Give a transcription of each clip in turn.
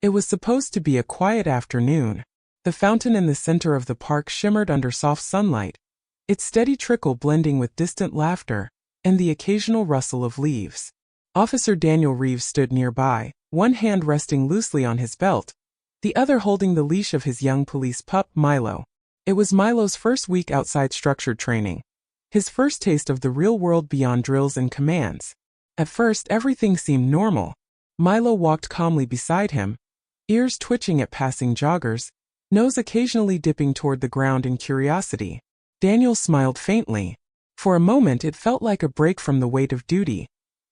It was supposed to be a quiet afternoon. The fountain in the center of the park shimmered under soft sunlight, its steady trickle blending with distant laughter and the occasional rustle of leaves. Officer Daniel Reeves stood nearby, one hand resting loosely on his belt, the other holding the leash of his young police pup, Milo. It was Milo's first week outside structured training, his first taste of the real world beyond drills and commands. At first, everything seemed normal. Milo walked calmly beside him, ears twitching at passing joggers, nose occasionally dipping toward the ground in curiosity. Daniel smiled faintly. For a moment it felt like a break from the weight of duty.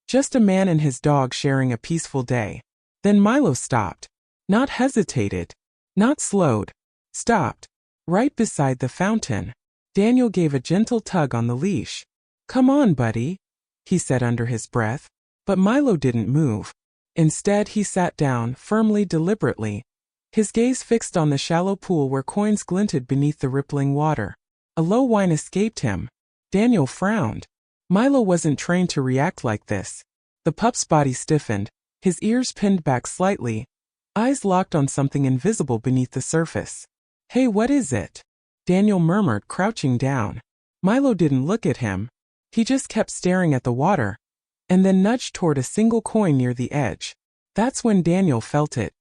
Just a man and his dog sharing a peaceful day. Then Milo stopped. Not hesitated. Not slowed. Stopped. Right beside the fountain. Daniel gave a gentle tug on the leash. "Come on, buddy," he said under his breath. But Milo didn't move. Instead, he sat down, firmly, deliberately, his gaze fixed on the shallow pool where coins glinted beneath the rippling water. A low whine escaped him. Daniel frowned. Milo wasn't trained to react like this. The pup's body stiffened, his ears pinned back slightly, eyes locked on something invisible beneath the surface. "Hey, what is it?" Daniel murmured, crouching down. Milo didn't look at him. He just kept staring at the water, and then nudged toward a single coin near the edge. That's when Daniel felt it.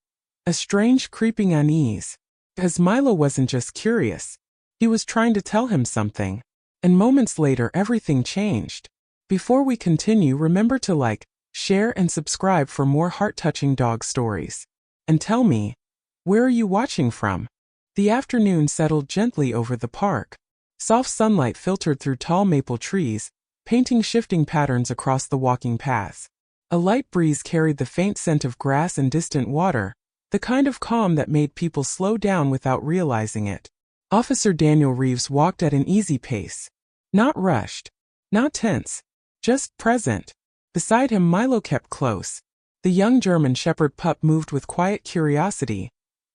A strange creeping unease. Because Milo wasn't just curious. He was trying to tell him something. And moments later everything changed. Before we continue, remember to like, share and subscribe for more heart-touching dog stories. And tell me, where are you watching from? The afternoon settled gently over the park. Soft sunlight filtered through tall maple trees, painting shifting patterns across the walking paths. A light breeze carried the faint scent of grass and distant water, the kind of calm that made people slow down without realizing it. Officer Daniel Reeves walked at an easy pace. Not rushed. Not tense. Just present. Beside him, Milo kept close. The young German Shepherd pup moved with quiet curiosity,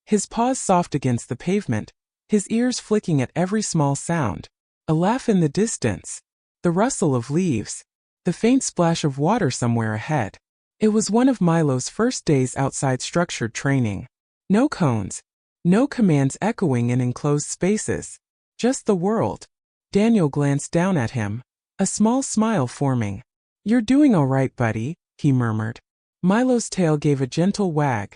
his paws soft against the pavement, his ears flicking at every small sound. A laugh in the distance. The rustle of leaves. The faint splash of water somewhere ahead. It was one of Milo's first days outside structured training. No cones. No commands echoing in enclosed spaces. Just the world. Daniel glanced down at him, a small smile forming. "You're doing all right, buddy," he murmured. Milo's tail gave a gentle wag.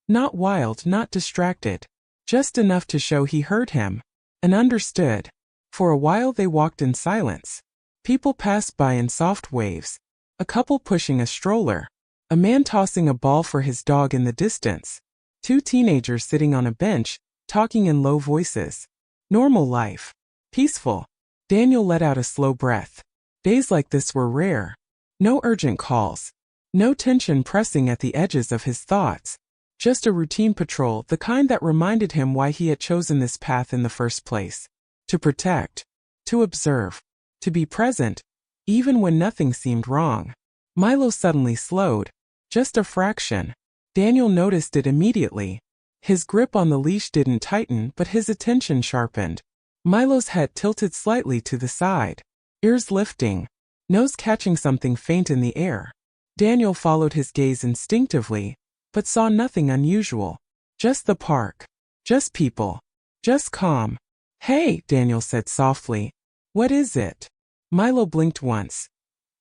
Not wild, not distracted. Just enough to show he heard him and understood. For a while they walked in silence. People passed by in soft waves. A couple pushing a stroller. A man tossing a ball for his dog in the distance. Two teenagers sitting on a bench, talking in low voices. Normal life. Peaceful. Daniel let out a slow breath. Days like this were rare. No urgent calls. No tension pressing at the edges of his thoughts. Just a routine patrol, the kind that reminded him why he had chosen this path in the first place. To protect. To observe. To be present, even when nothing seemed wrong. Milo suddenly slowed. Just a fraction. Daniel noticed it immediately. His grip on the leash didn't tighten, but his attention sharpened. Milo's head tilted slightly to the side. Ears lifting. Nose catching something faint in the air. Daniel followed his gaze instinctively, but saw nothing unusual. Just the park. Just people. Just calm. "Hey," Daniel said softly. "What is it?" Milo blinked once,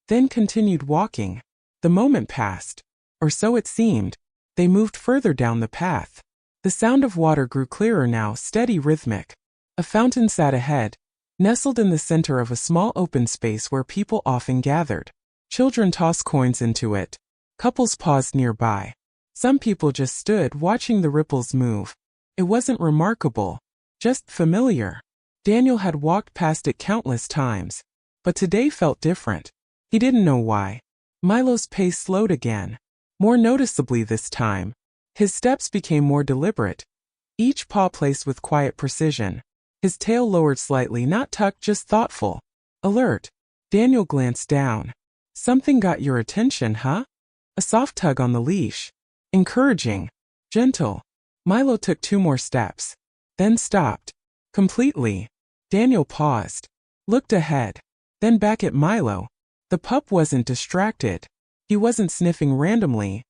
then continued walking. The moment passed. Or so it seemed. They moved further down the path. The sound of water grew clearer now, steady, rhythmic. A fountain sat ahead, nestled in the center of a small open space where people often gathered. Children tossed coins into it. Couples paused nearby. Some people just stood watching the ripples move. It wasn't remarkable, just familiar. Daniel had walked past it countless times, but today felt different. He didn't know why. Milo's pace slowed again, more noticeably this time. His steps became more deliberate, each paw placed with quiet precision. His tail lowered slightly, not tucked, just thoughtful. Alert. Daniel glanced down. "Something got your attention, huh?" A soft tug on the leash. Encouraging. Gentle. Milo took 2 more steps, then stopped. Completely. Daniel paused. Looked ahead. Then back at Milo. The pup wasn't distracted. He wasn't sniffing randomly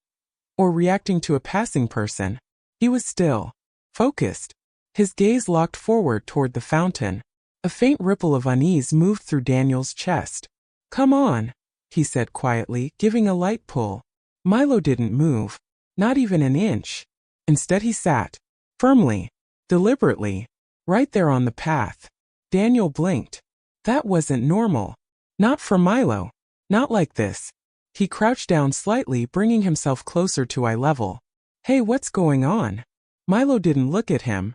or reacting to a passing person. He was still, focused, his gaze locked forward toward the fountain. A faint ripple of unease moved through Daniel's chest. "Come on," he said quietly, giving a light pull. Milo didn't move, not even an inch. Instead he sat, firmly, deliberately, right there on the path. Daniel blinked. That wasn't normal. Not for Milo. Not like this. He crouched down slightly, bringing himself closer to eye level. "Hey, what's going on?" Milo didn't look at him.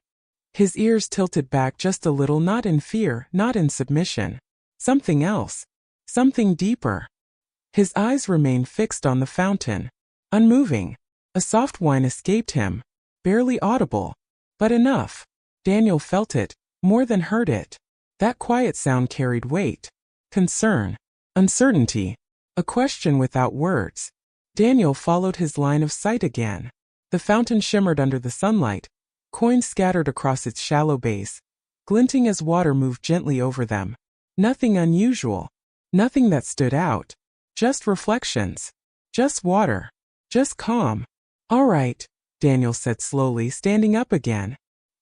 His ears tilted back just a little, not in fear, not in submission. Something else. Something deeper. His eyes remained fixed on the fountain, unmoving. A soft whine escaped him, barely audible, but enough. Daniel felt it, more than heard it. That quiet sound carried weight, concern, uncertainty, a question without words. Daniel followed his line of sight again. The fountain shimmered under the sunlight, coins scattered across its shallow base, glinting as water moved gently over them. Nothing unusual, nothing that stood out. Just reflections. Just water. Just calm. "All right," Daniel said slowly, standing up again.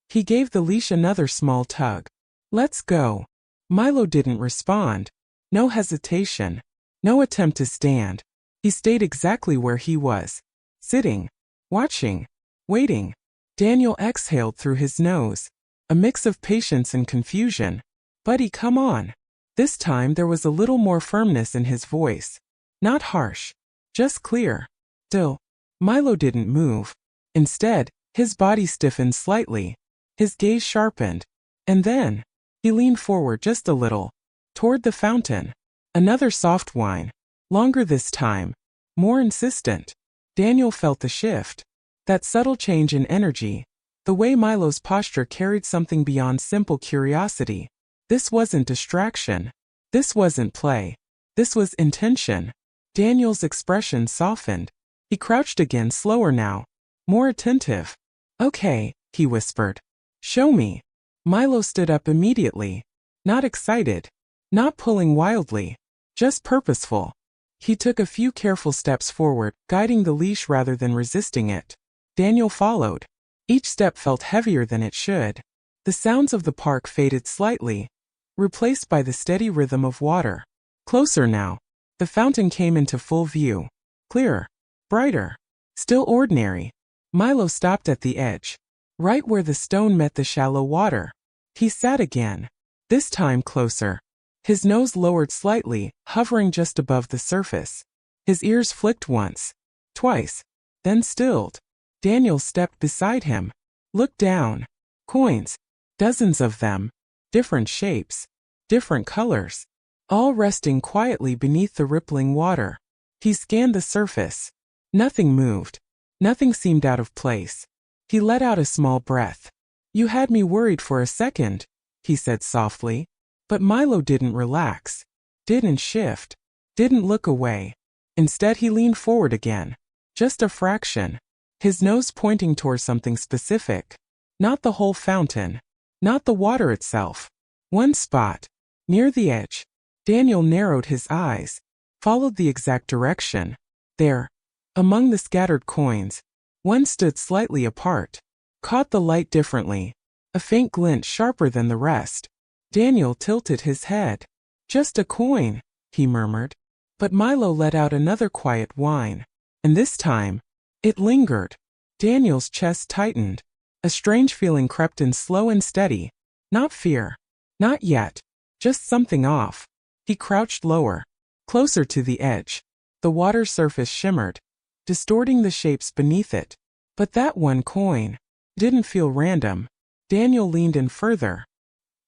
He gave the leash another small tug. "Let's go." Milo didn't respond. No hesitation. No attempt to stand. He stayed exactly where he was. Sitting. Watching. Waiting. Daniel exhaled through his nose. A mix of patience and confusion. "Buddy, come on." This time there was a little more firmness in his voice. Not harsh. Just clear. Still. Milo didn't move. Instead, his body stiffened slightly. His gaze sharpened. And then, he leaned forward just a little, toward the fountain. Another soft whine. Longer this time. More insistent. Daniel felt the shift. That subtle change in energy. The way Milo's posture carried something beyond simple curiosity. This wasn't distraction. This wasn't play. This was intention. Daniel's expression softened. He crouched again, slower now. More attentive. "Okay," he whispered. "Show me." Milo stood up immediately. Not excited. Not pulling wildly. Just purposeful. He took a few careful steps forward, guiding the leash rather than resisting it. Daniel followed. Each step felt heavier than it should. The sounds of the park faded slightly, replaced by the steady rhythm of water. Closer now. The fountain came into full view. Clearer. Brighter. Still ordinary. Milo stopped at the edge, right where the stone met the shallow water. He sat again. This time closer. His nose lowered slightly, hovering just above the surface. His ears flicked once. Twice. Then stilled. Daniel stepped beside him. Looked down. Coins. Dozens of them. Different shapes. Different colors. All resting quietly beneath the rippling water. He scanned the surface. Nothing moved. Nothing seemed out of place. He let out a small breath. "You had me worried for a second," he said softly. But Milo didn't relax. Didn't shift. Didn't look away. Instead he leaned forward again. Just a fraction. His nose pointing toward something specific. Not the whole fountain. Not the water itself. One spot. Near the edge. Daniel narrowed his eyes. Followed the exact direction. There. Among the scattered coins. One stood slightly apart. Caught the light differently. A faint glint sharper than the rest. Daniel tilted his head. "Just a coin," he murmured. But Milo let out another quiet whine. And this time, it lingered. Daniel's chest tightened. A strange feeling crept in, slow and steady. Not fear. Not yet. Just something off. He crouched lower. Closer to the edge. The water surface shimmered, distorting the shapes beneath it. But that one coin didn't feel random. Daniel leaned in further.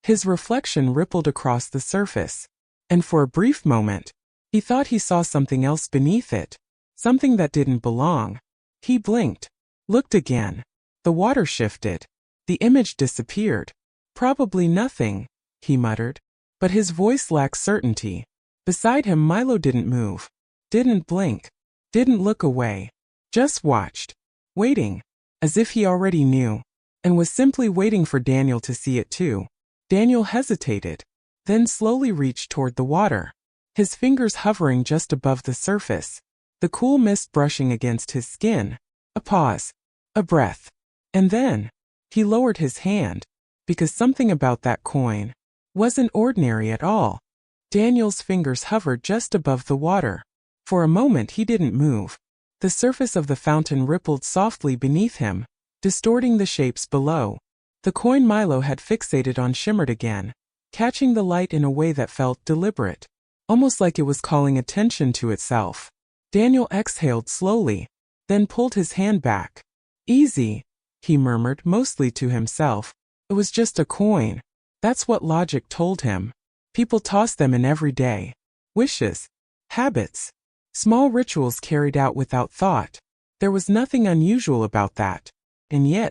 His reflection rippled across the surface. And for a brief moment, he thought he saw something else beneath it. Something that didn't belong. He blinked. Looked again. The water shifted. The image disappeared. "Probably nothing," he muttered. But his voice lacked certainty. Beside him Milo didn't move. Didn't blink. Didn't look away. Just watched. Waiting. As if he already knew. And was simply waiting for Daniel to see it too. Daniel hesitated. Then slowly reached toward the water. His fingers hovering just above the surface. The cool mist brushing against his skin. A pause. A breath. And then, he lowered his hand, because something about that coin wasn't ordinary at all. Daniel's fingers hovered just above the water. For a moment he didn't move. The surface of the fountain rippled softly beneath him, distorting the shapes below. The coin Milo had fixated on shimmered again, catching the light in a way that felt deliberate, almost like it was calling attention to itself. Daniel exhaled slowly, then pulled his hand back. Easy, he murmured, mostly to himself. It was just a coin. That's what logic told him. People toss them in every day. Wishes. Habits. Small rituals carried out without thought. There was nothing unusual about that. And yet,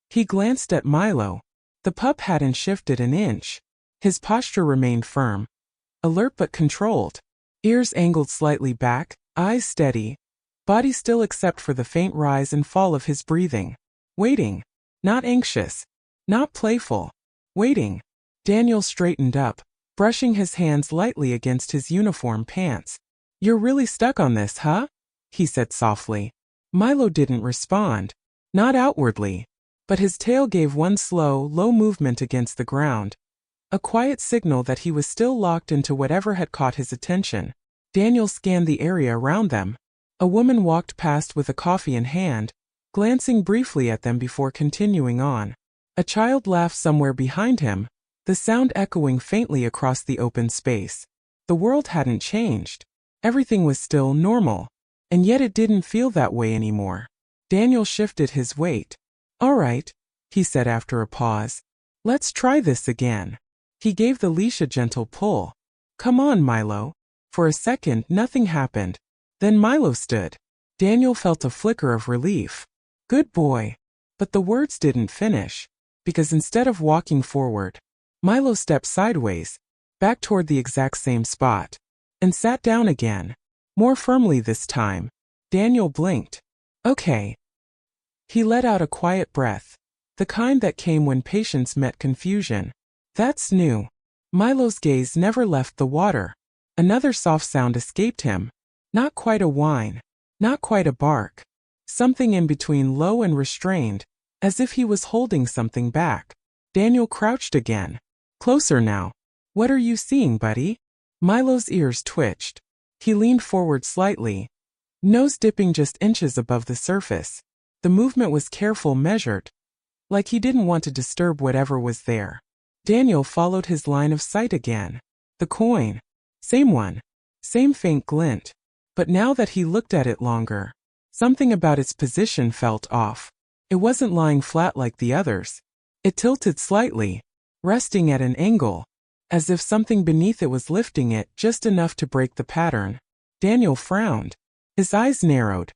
he glanced at Milo. The pup hadn't shifted an inch. His posture remained firm, alert but controlled. Ears angled slightly back, eyes steady, body still except for the faint rise and fall of his breathing. Waiting. Not anxious. Not playful. Waiting. Daniel straightened up, brushing his hands lightly against his uniform pants. "You're really stuck on this, huh?" he said softly. Milo didn't respond. Not outwardly. But his tail gave one slow, low movement against the ground. A quiet signal that he was still locked into whatever had caught his attention. Daniel scanned the area around them. A woman walked past with a coffee in hand, glancing briefly at them before continuing on. A child laughed somewhere behind him, the sound echoing faintly across the open space. The world hadn't changed. Everything was still normal. And yet it didn't feel that way anymore. Daniel shifted his weight. "All right," he said after a pause. "Let's try this again." He gave the leash a gentle pull. "Come on, Milo." For a second, nothing happened. Then Milo stood. Daniel felt a flicker of relief. "Good boy." But the words didn't finish. Because instead of walking forward, Milo stepped sideways, back toward the exact same spot, and sat down again. More firmly this time. Daniel blinked. "Okay." He let out a quiet breath, the kind that came when patience met confusion. "That's new." Milo's gaze never left the water. Another soft sound escaped him. Not quite a whine. Not quite a bark. Something in between low and restrained, as if he was holding something back. Daniel crouched again. "Closer now." "What are you seeing, buddy?" Milo's ears twitched. He leaned forward slightly, nose dipping just inches above the surface. The movement was careful, measured, like he didn't want to disturb whatever was there. Daniel followed his line of sight again. The coin. Same one. Same faint glint. But now that he looked at it longer, something about its position felt off. It wasn't lying flat like the others. It tilted slightly, resting at an angle, as if something beneath it was lifting it just enough to break the pattern. Daniel frowned. His eyes narrowed.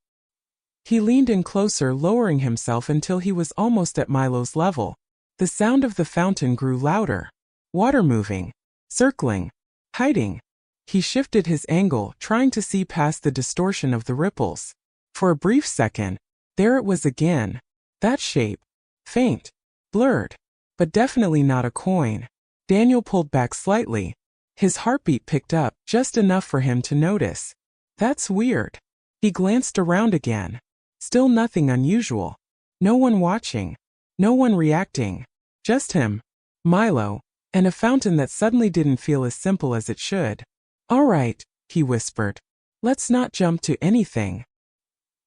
He leaned in closer, lowering himself until he was almost at Milo's level. The sound of the fountain grew louder. Water moving, circling, hiding. He shifted his angle, trying to see past the distortion of the ripples. For a brief second, there it was again. That shape. Faint. Blurred. But definitely not a coin. Daniel pulled back slightly. His heartbeat picked up, just enough for him to notice. "That's weird." He glanced around again. Still nothing unusual. No one watching. No one reacting. Just him, Milo, and a fountain that suddenly didn't feel as simple as it should. "All right," he whispered. "Let's not jump to anything."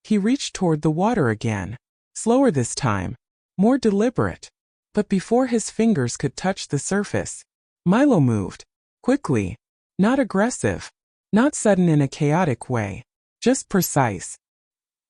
He reached toward the water again. Slower this time. More deliberate. But before his fingers could touch the surface, Milo moved. Quickly. Not aggressive. Not sudden in a chaotic way. Just precise.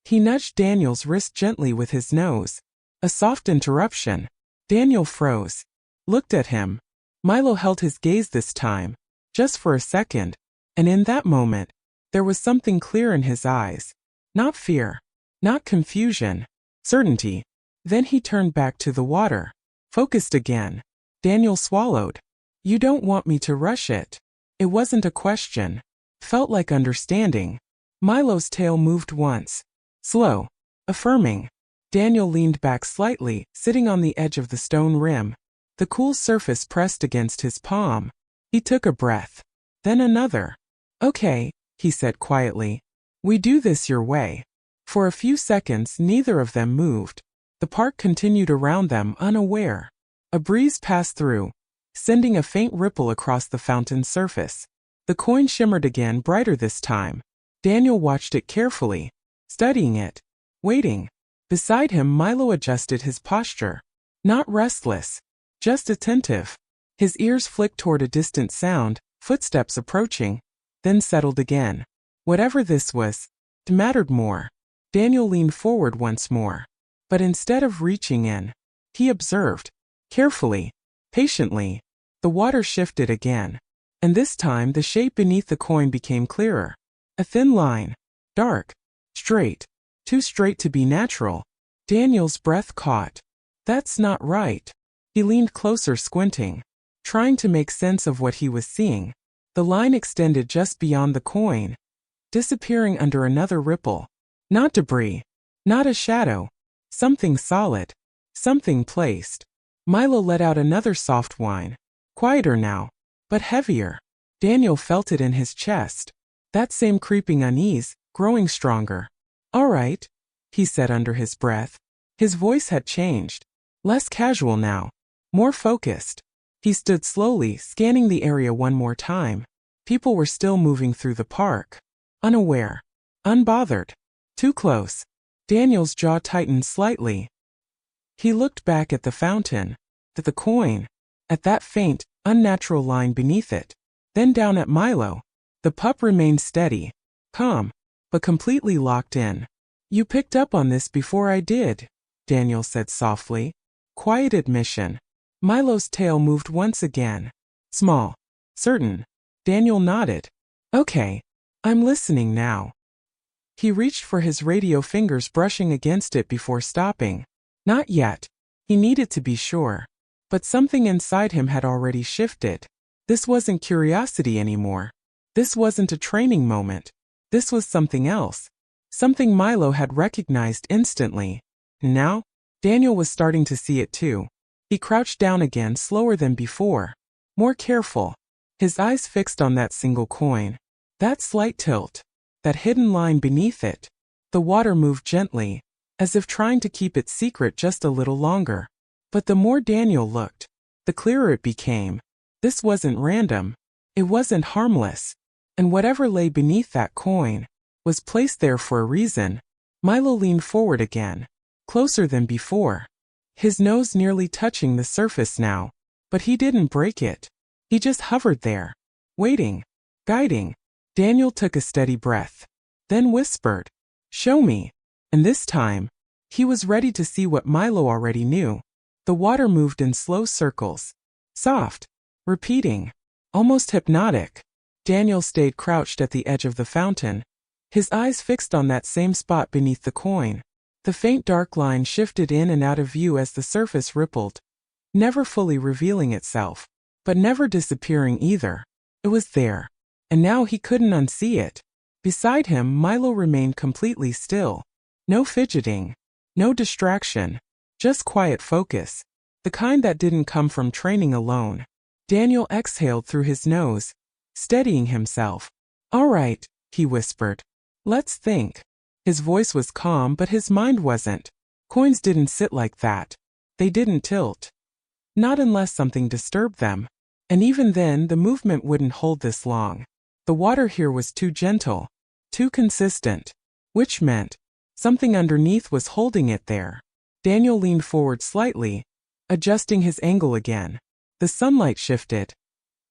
He nudged Daniel's wrist gently with his nose. A soft interruption. Daniel froze. Looked at him. Milo held his gaze this time. Just for a second. And in that moment, there was something clear in his eyes. Not fear. Not confusion. Certainty. Then he turned back to the water. Focused again. Daniel swallowed. "You don't want me to rush it." It wasn't a question. Felt like understanding. Milo's tail moved once. Slow. Affirming. Daniel leaned back slightly, sitting on the edge of the stone rim. The cool surface pressed against his palm. He took a breath. Then another. "Okay," he said quietly. "We do this your way." For a few seconds neither of them moved. The park continued around them unaware. A breeze passed through, sending a faint ripple across the fountain's surface. The coin shimmered again, brighter this time. Daniel watched it carefully, studying it, waiting. Beside him, Milo adjusted his posture. Not restless, just attentive. His ears flicked toward a distant sound, footsteps approaching, then settled again. Whatever this was, it mattered more. Daniel leaned forward once more. But instead of reaching in, he observed. Carefully, patiently. The water shifted again. And this time the shape beneath the coin became clearer. A thin line. Dark. Straight. Too straight to be natural. Daniel's breath caught. That's not right. He leaned closer, squinting, trying to make sense of what he was seeing. The line extended just beyond the coin, disappearing under another ripple. Not debris. Not a shadow. Something solid. Something placed. Milo let out another soft whine. Quieter now, but heavier. Daniel felt it in his chest. That same creeping unease, growing stronger. All right, he said under his breath. His voice had changed. Less casual now. More focused. He stood slowly, scanning the area one more time. People were still moving through the park. Unaware. Unbothered. Too close. Daniel's jaw tightened slightly. He looked back at the fountain, at the coin, at that faint, unnatural line beneath it. Then down at Milo. The pup remained steady, calm, but completely locked in. You picked up on this before I did, Daniel said softly. Quiet admission. Milo's tail moved once again. Small. Certain. Daniel nodded. Okay. I'm listening now. He reached for his radio, fingers brushing against it before stopping. Not yet. He needed to be sure. But something inside him had already shifted. This wasn't curiosity anymore. This wasn't a training moment. This was something else. Something Milo had recognized instantly. And now, Daniel was starting to see it too. He crouched down again, slower than before. More careful. His eyes fixed on that single coin. That slight tilt. That hidden line beneath it. The water moved gently, as if trying to keep it secret just a little longer. But the more Daniel looked, the clearer it became. This wasn't random. It wasn't harmless. And whatever lay beneath that coin was placed there for a reason. Milo leaned forward again, closer than before. His nose nearly touching the surface now. But he didn't break it. He just hovered there, waiting, guiding. Daniel took a steady breath, then whispered, "Show me." And this time, he was ready to see what Milo already knew. The water moved in slow circles, soft, repeating, almost hypnotic. Daniel stayed crouched at the edge of the fountain, his eyes fixed on that same spot beneath the coin. The faint dark line shifted in and out of view as the surface rippled, never fully revealing itself, but never disappearing either. It was there. And now he couldn't unsee it. Beside him, Milo remained completely still. No fidgeting. No distraction. Just quiet focus. The kind that didn't come from training alone. Daniel exhaled through his nose, steadying himself. All right, he whispered. Let's think. His voice was calm, but his mind wasn't. Coins didn't sit like that. They didn't tilt. Not unless something disturbed them. And even then, the movement wouldn't hold this long. The water here was too gentle, too consistent, which meant something underneath was holding it there. Daniel leaned forward slightly, adjusting his angle again. The sunlight shifted,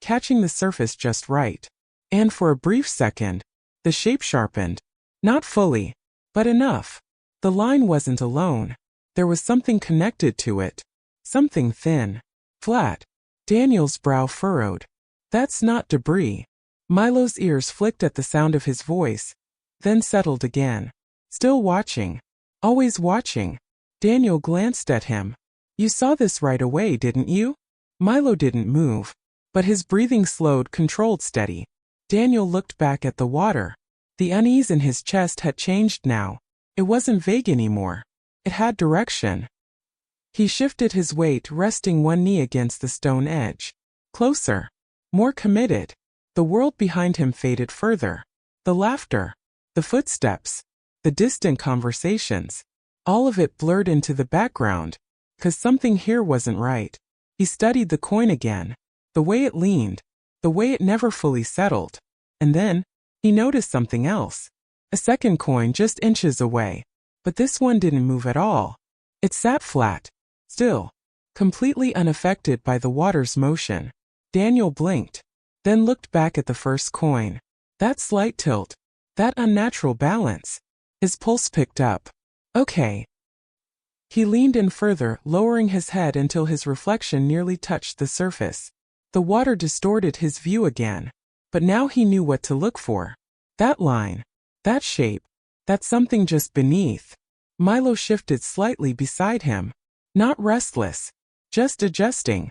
catching the surface just right. And for a brief second, the shape sharpened. Not fully, but enough. The line wasn't alone. There was something connected to it. Something thin, flat. Daniel's brow furrowed. That's not debris. Milo's ears flicked at the sound of his voice, then settled again. Still watching. Always watching. Daniel glanced at him. You saw this right away, didn't you? Milo didn't move, but his breathing slowed, controlled, steady. Daniel looked back at the water. The unease in his chest had changed now. It wasn't vague anymore. It had direction. He shifted his weight, resting one knee against the stone edge. Closer. More committed. The world behind him faded further. The laughter. The footsteps. The distant conversations. All of it blurred into the background, 'cause something here wasn't right. He studied the coin again, the way it leaned, the way it never fully settled. And then, he noticed something else. A second coin just inches away. But this one didn't move at all. It sat flat, still, completely unaffected by the water's motion. Daniel blinked, then looked back at the first coin. That slight tilt, that unnatural balance. His pulse picked up. Okay. He leaned in further, lowering his head until his reflection nearly touched the surface. The water distorted his view again, but now he knew what to look for. That line, that shape, that something just beneath. Milo shifted slightly beside him. Not restless, just adjusting.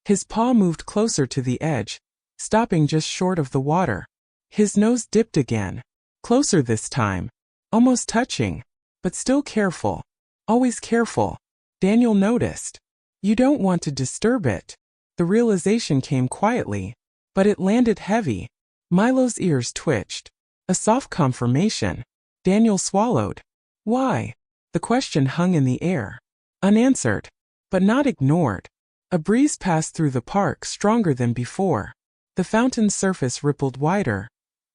His paw moved closer to the edge, stopping just short of the water. His nose dipped again, closer this time, almost touching, but still careful. Always careful. Daniel noticed. You don't want to disturb it. The realization came quietly, but it landed heavy. Milo's ears twitched. A soft confirmation. Daniel swallowed. Why? The question hung in the air. Unanswered, but not ignored. A breeze passed through the park stronger than before. The fountain's surface rippled wider,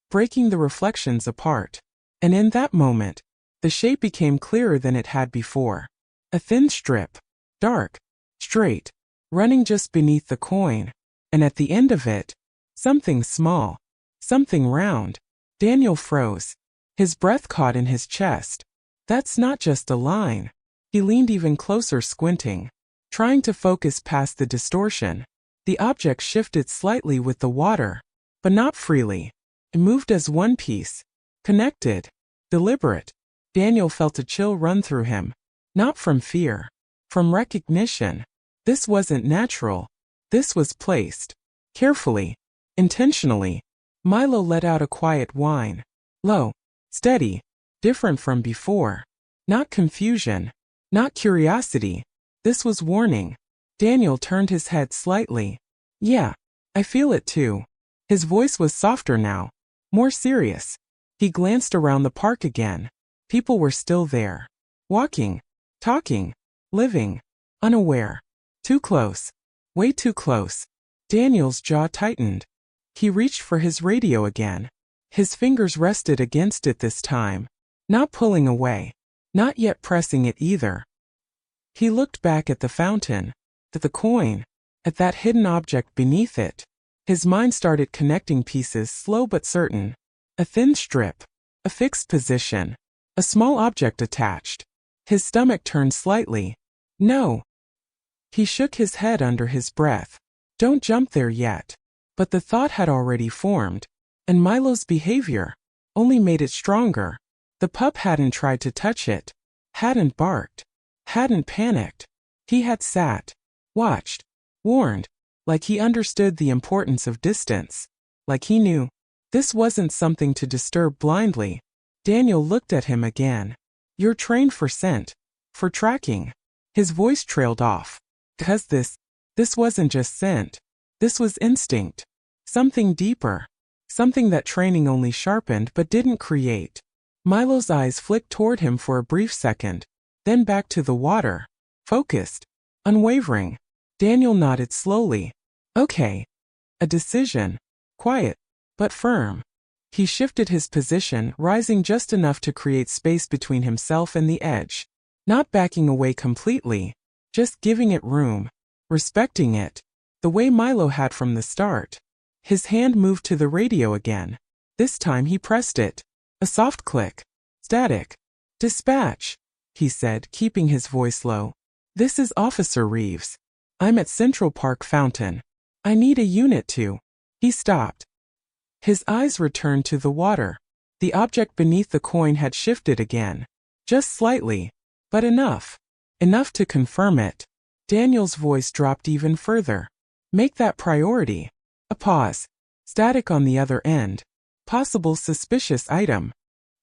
breaking the reflections apart. And in that moment, the shape became clearer than it had before. A thin strip, dark, straight, running just beneath the coin. And at the end of it, something small, something round. Daniel froze. His breath caught in his chest. That's not just a line. He leaned even closer, squinting, trying to focus past the distortion. The object shifted slightly with the water, but not freely. It moved as one piece, connected, deliberate. Daniel felt a chill run through him. Not from fear, from recognition. This wasn't natural. This was placed. Carefully, intentionally. Milo let out a quiet whine. Low, steady, different from before. Not confusion, not curiosity. This was warning. Daniel turned his head slightly. Yeah, I feel it too. His voice was softer now, more serious. He glanced around the park again. People were still there. Walking, talking, living, unaware. Too close. Way too close. Daniel's jaw tightened. He reached for his radio again. His fingers rested against it this time. Not pulling away. Not yet pressing it either. He looked back at the fountain, at the coin, at that hidden object beneath it. His mind started connecting pieces, slow but certain. A thin strip. A fixed position. A small object attached. His stomach turned slightly. No. He shook his head under his breath. Don't jump there yet. But the thought had already formed. And Milo's behavior only made it stronger. The pup hadn't tried to touch it. Hadn't barked. Hadn't panicked. He had sat. Watched. Warned. Like he understood the importance of distance. Like he knew. This wasn't something to disturb blindly. Daniel looked at him again. You're trained for scent. For tracking. His voice trailed off. Because this wasn't just scent. This was instinct. Something deeper. Something that training only sharpened but didn't create. Milo's eyes flicked toward him for a brief second. Then back to the water. Focused. Unwavering. Daniel nodded slowly. Okay. A decision. Quiet. But firm. He shifted his position, rising just enough to create space between himself and the edge. Not backing away completely. Just giving it room. Respecting it. The way Milo had from the start. His hand moved to the radio again. This time he pressed it. A soft click. Static. Dispatch, he said, keeping his voice low. This is Officer Reeves. I'm at Central Park Fountain. I need a unit to. He stopped. His eyes returned to the water. The object beneath the coin had shifted again. Just slightly. But enough. Enough to confirm it. Daniel's voice dropped even further. Make that priority. A pause. Static on the other end. Possible suspicious item.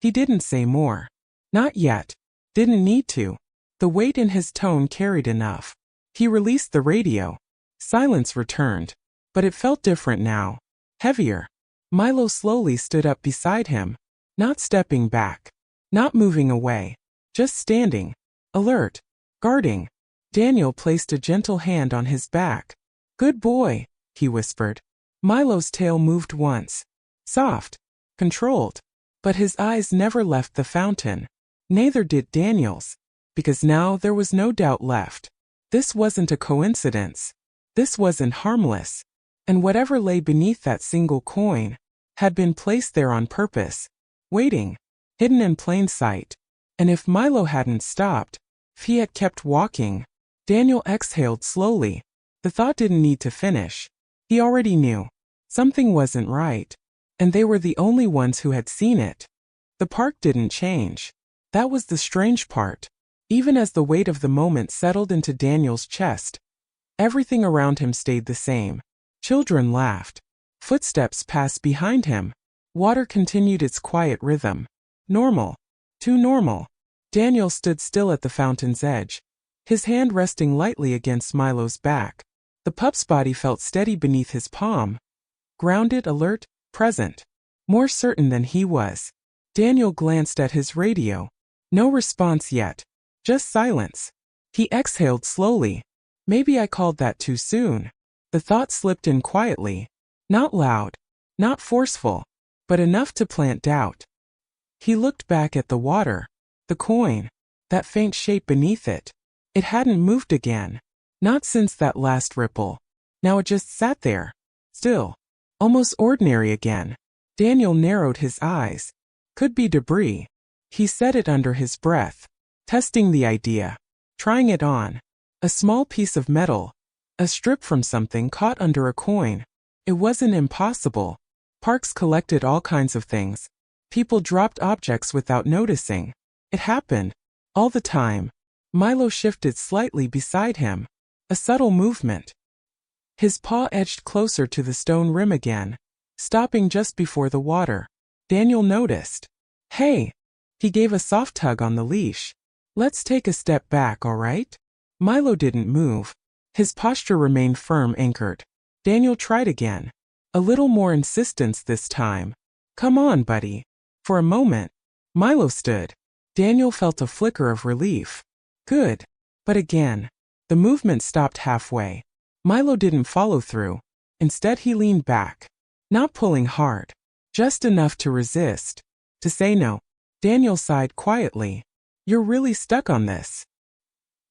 He didn't say more. Not yet. Didn't need to. The weight in his tone carried enough. He released the radio. Silence returned. But it felt different now. Heavier. Milo slowly stood up beside him. Not stepping back. Not moving away. Just standing. Alert. Guarding. Daniel placed a gentle hand on his back. Good boy, he whispered. Milo's tail moved once. Soft. Controlled. But his eyes never left the fountain. Neither did Daniel's. Because now there was no doubt left. This wasn't a coincidence. This wasn't harmless. And whatever lay beneath that single coin had been placed there on purpose, waiting, hidden in plain sight. And if Milo hadn't stopped, if he had kept walking, Daniel exhaled slowly. The thought didn't need to finish. He already knew. Something wasn't right. And they were the only ones who had seen it. The park didn't change. That was the strange part. Even as the weight of the moment settled into Daniel's chest, everything around him stayed the same. Children laughed. Footsteps passed behind him. Water continued its quiet rhythm. Normal. Too normal. Daniel stood still at the fountain's edge, his hand resting lightly against Milo's back. The pup's body felt steady beneath his palm. Grounded, alert, present. More certain than he was. Daniel glanced at his radio. No response yet. Just silence. He exhaled slowly. Maybe I called that too soon. The thought slipped in quietly. Not loud. Not forceful. But enough to plant doubt. He looked back at the water. The coin. That faint shape beneath it. It hadn't moved again. Not since that last ripple. Now it just sat there. Still. Almost ordinary again. Daniel narrowed his eyes. Could be debris. He said it under his breath. Testing the idea. Trying it on. A small piece of metal. A strip from something caught under a coin. It wasn't impossible. Parks collected all kinds of things. People dropped objects without noticing. It happened. All the time. Milo shifted slightly beside him. A subtle movement. His paw edged closer to the stone rim again, stopping just before the water. Daniel noticed. Hey! He gave a soft tug on the leash. Let's take a step back, all right? Milo didn't move. His posture remained firm, anchored. Daniel tried again. A little more insistence this time. Come on, buddy. For a moment, Milo stood. Daniel felt a flicker of relief. Good. But again, the movement stopped halfway. Milo didn't follow through. Instead, he leaned back. Not pulling hard. Just enough to resist. To say no. Daniel sighed quietly. You're really stuck on this.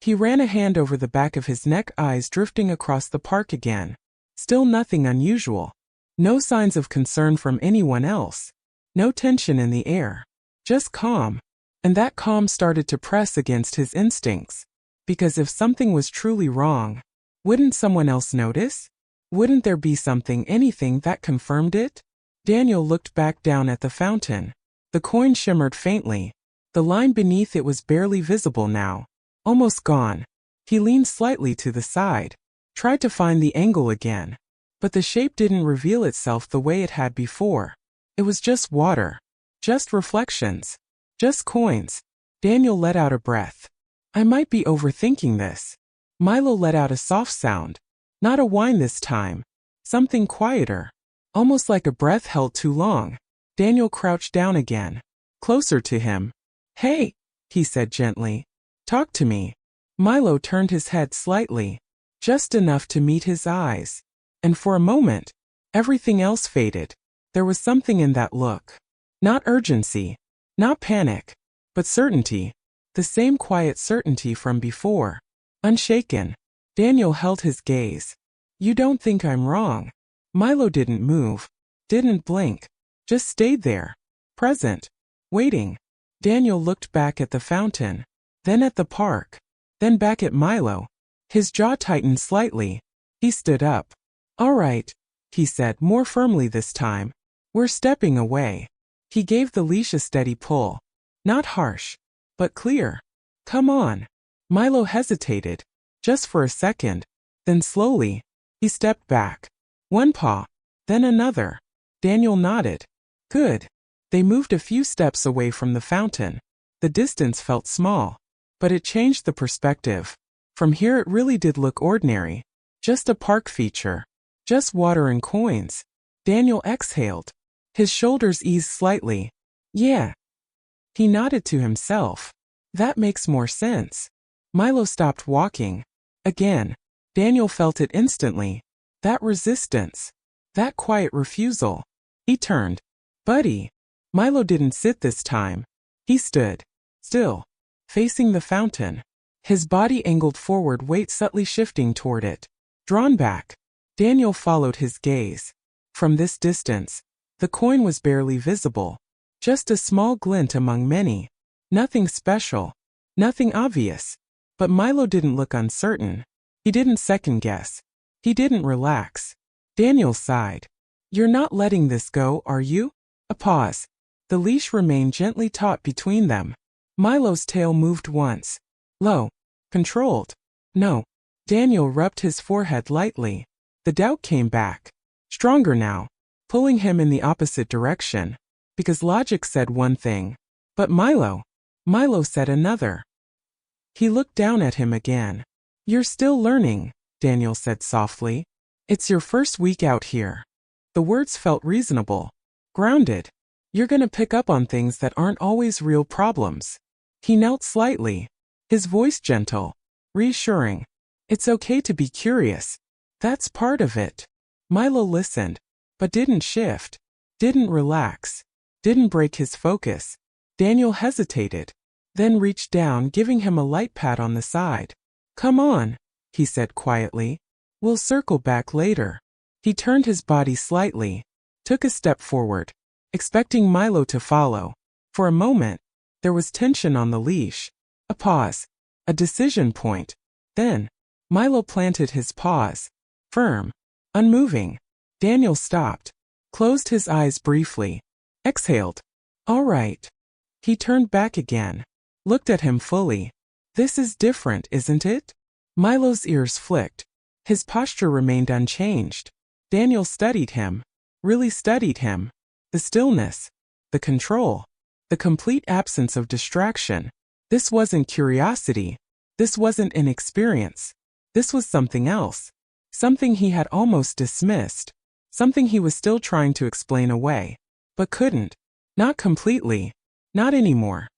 He ran a hand over the back of his neck, eyes drifting across the park again. Still nothing unusual. No signs of concern from anyone else. No tension in the air. Just calm. And that calm started to press against his instincts. Because if something was truly wrong, wouldn't someone else notice? Wouldn't there be something, anything that confirmed it? Daniel looked back down at the fountain. The coin shimmered faintly. The line beneath it was barely visible now. Almost gone. He leaned slightly to the side. Tried to find the angle again. But the shape didn't reveal itself the way it had before. It was just water. Just reflections. Just coins. Daniel let out a breath. I might be overthinking this. Milo let out a soft sound. Not a whine this time. Something quieter. Almost like a breath held too long. Daniel crouched down again. Closer to him. Hey, he said gently. Talk to me. Milo turned his head slightly. Just enough to meet his eyes. And for a moment, everything else faded. There was something in that look. Not urgency. Not panic. But certainty. The same quiet certainty from before. Unshaken. Daniel held his gaze. You don't think I'm wrong? Milo didn't move. Didn't blink. Just stayed there. Present. Waiting. Daniel looked back at the fountain. Then at the park. Then back at Milo. His jaw tightened slightly. He stood up. All right, he said more firmly this time. We're stepping away. He gave the leash a steady pull. Not harsh, but clear. Come on. Milo hesitated. Just for a second. Then slowly, he stepped back. One paw. Then another. Daniel nodded. Good. They moved a few steps away from the fountain. The distance felt small. But it changed the perspective. From here it really did look ordinary. Just a park feature. Just water and coins. Daniel exhaled. His shoulders eased slightly. Yeah. He nodded to himself. That makes more sense. Milo stopped walking. Again. Daniel felt it instantly. That resistance. That quiet refusal. He turned. Buddy. Milo didn't sit this time. He stood. Still. Facing the fountain. His body angled forward, weight subtly shifting toward it. Drawn back. Daniel followed his gaze. From this distance, the coin was barely visible. Just a small glint among many. Nothing special. Nothing obvious. But Milo didn't look uncertain. He didn't second guess. He didn't relax. Daniel sighed. You're not letting this go, are you? A pause. The leash remained gently taut between them. Milo's tail moved once. Low. Controlled. No. Daniel rubbed his forehead lightly. The doubt came back. Stronger now. Pulling him in the opposite direction. Because logic said one thing. But Milo said another. He looked down at him again. You're still learning, Daniel said softly. It's your first week out here. The words felt reasonable. Grounded. You're gonna pick up on things that aren't always real problems. He knelt slightly. His voice gentle. Reassuring. It's okay to be curious. That's part of it. Milo listened. But didn't shift. Didn't relax. Didn't break his focus. Daniel hesitated. Then reached down, giving him a light pat on the side. Come on, he said quietly. We'll circle back later. He turned his body slightly. Took a step forward. Expecting Milo to follow. For a moment, there was tension on the leash. A pause. A decision point. Then, Milo planted his paws. Firm. Unmoving. Daniel stopped. Closed his eyes briefly. Exhaled. All right. He turned back again. Looked at him fully. This is different, isn't it? Milo's ears flicked. His posture remained unchanged. Daniel studied him. Really studied him. The stillness. The control. The complete absence of distraction. This wasn't curiosity. This wasn't inexperience. This was something else. Something he had almost dismissed. Something he was still trying to explain away. But couldn't. Not completely. Not anymore.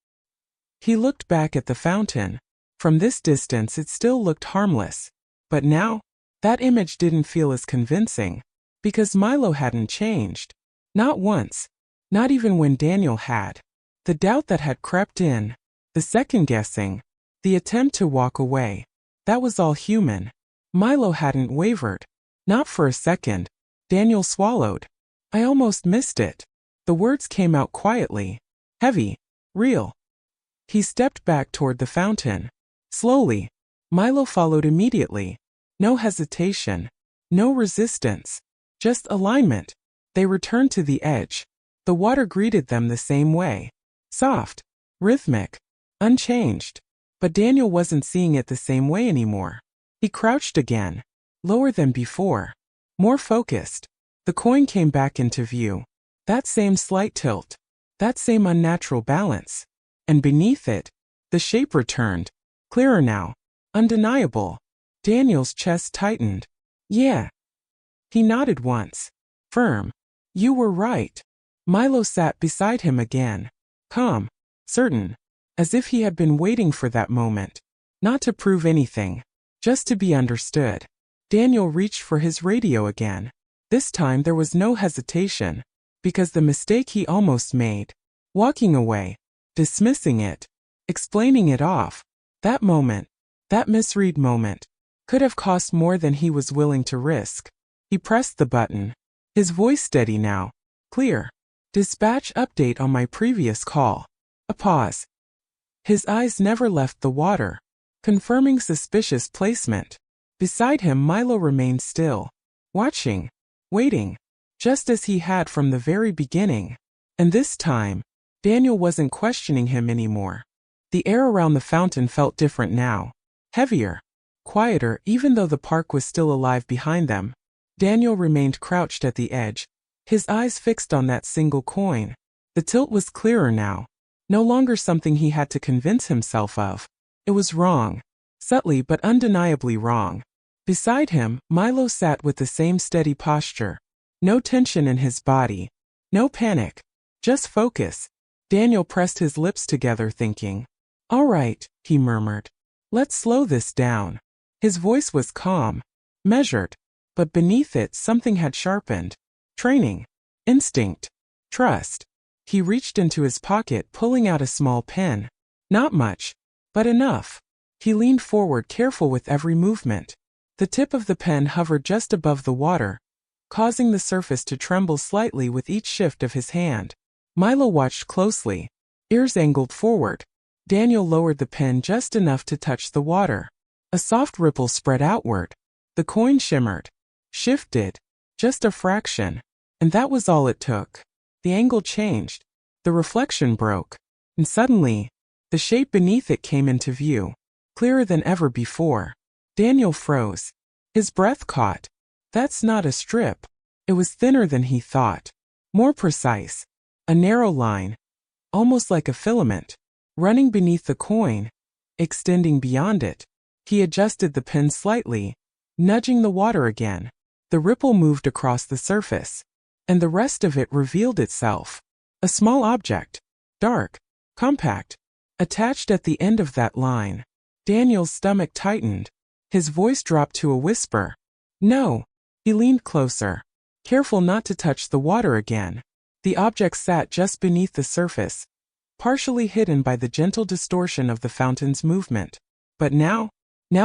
He looked back at the fountain. From this distance it still looked harmless. But now, that image didn't feel as convincing. Because Milo hadn't changed. Not once. Not even when Daniel had. The doubt that had crept in. The second guessing. The attempt to walk away. That was all human. Milo hadn't wavered. Not for a second. Daniel swallowed. I almost missed it. The words came out quietly. Heavy. Real. He stepped back toward the fountain. Slowly. Milo followed immediately. No hesitation. No resistance. Just alignment. They returned to the edge. The water greeted them the same way. Soft. Rhythmic. Unchanged. But Daniel wasn't seeing it the same way anymore. He crouched again. Lower than before. More focused. The coin came back into view. That same slight tilt. That same unnatural balance. And beneath it, the shape returned. Clearer now. Undeniable. Daniel's chest tightened. Yeah. He nodded once. Firm. You were right. Milo sat beside him again. Calm. Certain. As if he had been waiting for that moment. Not to prove anything. Just to be understood. Daniel reached for his radio again. This time there was no hesitation. Because the mistake he almost made. Walking away. Dismissing it. Explaining it off. That moment. That misread moment. Could have cost more than he was willing to risk. He pressed the button. His voice steady now. Clear. Dispatch update on my previous call. A pause. His eyes never left the water. Confirming suspicious placement. Beside him Milo remained still. Watching. Waiting. Just as he had from the very beginning. And this time, Daniel wasn't questioning him anymore. The air around the fountain felt different now. Heavier. Quieter, even though the park was still alive behind them. Daniel remained crouched at the edge. His eyes fixed on that single coin. The tilt was clearer now. No longer something he had to convince himself of. It was wrong. Subtly but undeniably wrong. Beside him, Milo sat with the same steady posture. No tension in his body. No panic. Just focus. Daniel pressed his lips together thinking. All right, he murmured. Let's slow this down. His voice was calm, measured, but beneath it something had sharpened. Training, instinct, trust. He reached into his pocket, pulling out a small pen. Not much, but enough. He leaned forward, careful with every movement. The tip of the pen hovered just above the water, causing the surface to tremble slightly with each shift of his hand. Milo watched closely, ears angled forward. Daniel lowered the pen just enough to touch the water. A soft ripple spread outward. The coin shimmered, shifted, just a fraction, and that was all it took. The angle changed, the reflection broke, and suddenly, the shape beneath it came into view, clearer than ever before. Daniel froze. His breath caught. That's not a strip. It was thinner than he thought. More precise. A narrow line, almost like a filament, running beneath the coin, extending beyond it. He adjusted the pen slightly, nudging the water again. The ripple moved across the surface, and the rest of it revealed itself. A small object, dark, compact, attached at the end of that line. Daniel's stomach tightened. His voice dropped to a whisper. No. He leaned closer, careful not to touch the water again. The object sat just beneath the surface, partially hidden by the gentle distortion of the fountain's movement. But now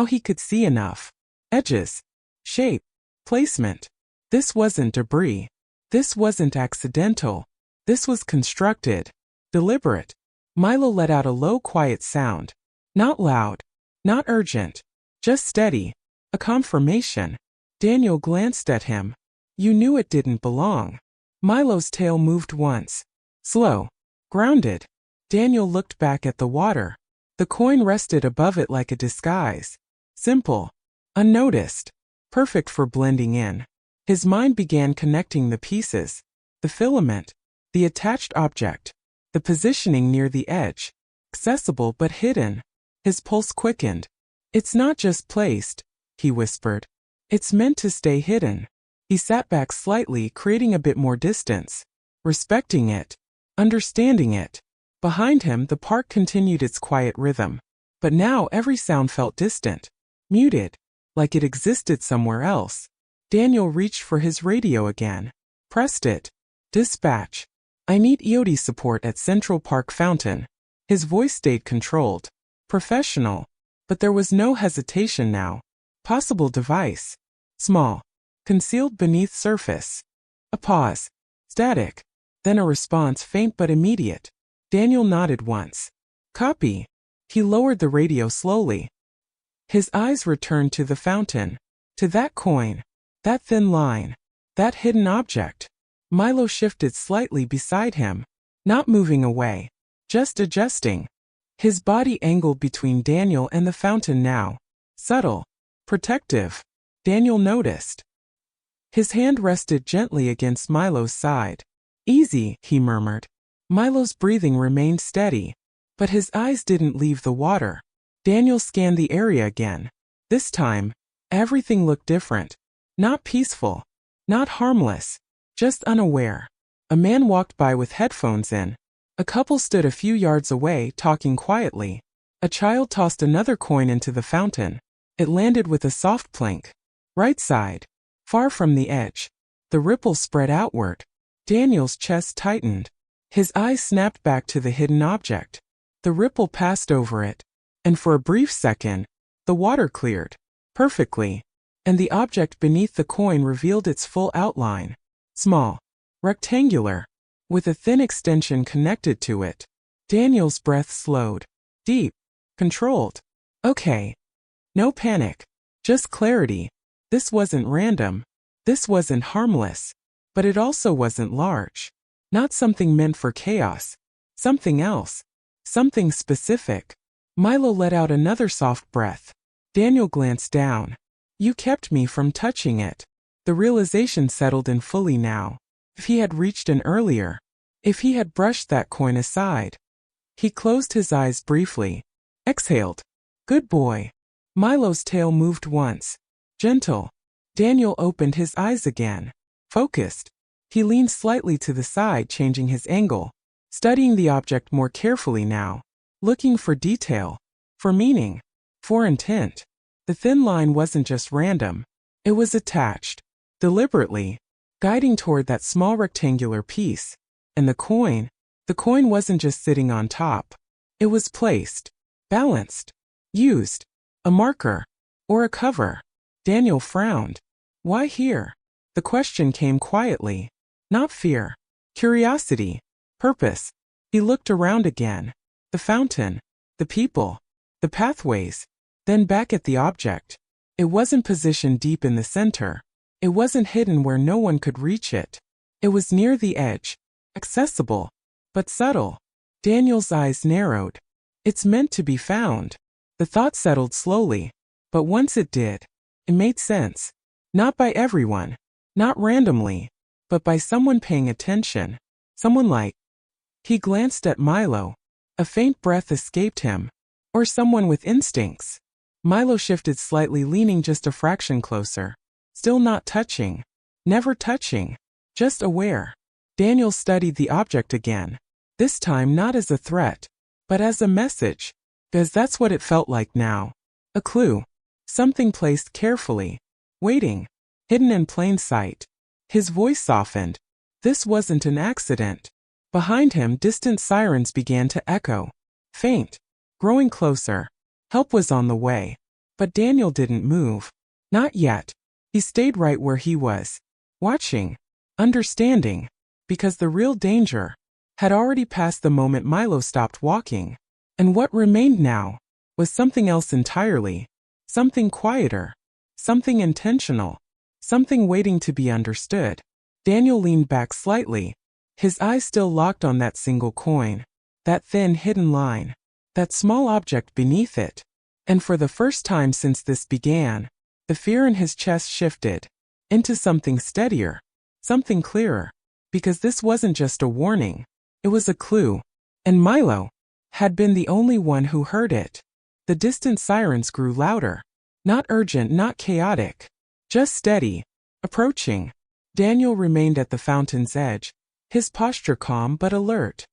he could see enough. Edges, shape, placement. This wasn't debris. This wasn't accidental. This was constructed, deliberate. Milo let out a low, quiet sound. Not loud, not urgent, just steady. A confirmation. Daniel glanced at him. You knew it didn't belong. Milo's tail moved once. Slow. Grounded. Daniel looked back at the water. The coin rested above it like a disguise. Simple. Unnoticed. Perfect for blending in. His mind began connecting the pieces. The filament. The attached object. The positioning near the edge. Accessible but hidden. His pulse quickened. It's not just placed, he whispered. It's meant to stay hidden. He sat back slightly, creating a bit more distance. Respecting it. Understanding it. Behind him, the park continued its quiet rhythm. But now every sound felt distant. Muted. Like it existed somewhere else. Daniel reached for his radio again. Pressed it. Dispatch. I need EOD support at Central Park Fountain. His voice stayed controlled. Professional. But there was no hesitation now. Possible device. Small. Concealed beneath surface. A pause. Static. Then a response, faint but immediate. Daniel nodded once. Copy. He lowered the radio slowly. His eyes returned to the fountain. To that coin. That thin line. That hidden object. Milo shifted slightly beside him. Not moving away. Just adjusting. His body angled between Daniel and the fountain now. Subtle. Protective. Daniel noticed. His hand rested gently against Milo's side. Easy, he murmured. Milo's breathing remained steady, but his eyes didn't leave the water. Daniel scanned the area again. This time, everything looked different. Not peaceful. Not harmless. Just unaware. A man walked by with headphones in. A couple stood a few yards away, talking quietly. A child tossed another coin into the fountain. It landed with a soft plink. Right side. Far from the edge. The ripple spread outward. Daniel's chest tightened. His eyes snapped back to the hidden object. The ripple passed over it. And for a brief second, the water cleared. Perfectly. And the object beneath the coin revealed its full outline. Small. Rectangular. With a thin extension connected to it. Daniel's breath slowed. Deep. Controlled. Okay. No panic. Just clarity. This wasn't random. This wasn't harmless. But it also wasn't large. Not something meant for chaos. Something else. Something specific. Milo let out another soft breath. Daniel glanced down. You kept me from touching it. The realization settled in fully now. If he had reached in earlier. If he had brushed that coin aside. He closed his eyes briefly. Exhaled. Good boy. Milo's tail moved once. Gentle. Daniel opened his eyes again. Focused. He leaned slightly to the side, changing his angle. Studying the object more carefully now. looking for detail, for meaning, for intent. The thin line wasn't just random, it was attached, deliberately, guiding toward that small rectangular piece. And the coin wasn't just sitting on top. It was placed, balanced, used, a marker, or a cover. Daniel frowned. Why here? The question came quietly. Not fear. Curiosity. Purpose. He looked around again. The fountain. The people. The pathways. Then back at the object. It wasn't positioned deep in the center. It wasn't hidden where no one could reach it. It was near the edge. Accessible. But subtle. Daniel's eyes narrowed. It's meant to be found. The thought settled slowly. But once it did, it made sense. Not by everyone. Not randomly. But by someone paying attention. Someone like. He glanced at Milo. A faint breath escaped him. Or someone with instincts. Milo shifted slightly, leaning just a fraction closer. Still not touching. Never touching. Just aware. Daniel studied the object again. This time not as a threat, but as a message. Because that's what it felt like now. A clue. Something placed carefully. Waiting. Hidden in plain sight. His voice softened. This wasn't an accident. Behind him, distant sirens began to echo. Faint. Growing closer. Help was on the way. But Daniel didn't move. Not yet. He stayed right where he was. Watching. Understanding. Because the real danger had already passed the moment Milo stopped walking. And what remained now was something else entirely. Something quieter. Something intentional. Something waiting to be understood. Daniel leaned back slightly. His eyes still locked on that single coin. That thin hidden line. That small object beneath it. And for the first time since this began, the fear in his chest shifted. Into something steadier. Something clearer. Because this wasn't just a warning. It was a clue. And Milo had been the only one who heard it. The distant sirens grew louder. Not urgent, not chaotic. Just steady. Approaching. Daniel remained at the fountain's edge. His posture calm but alert.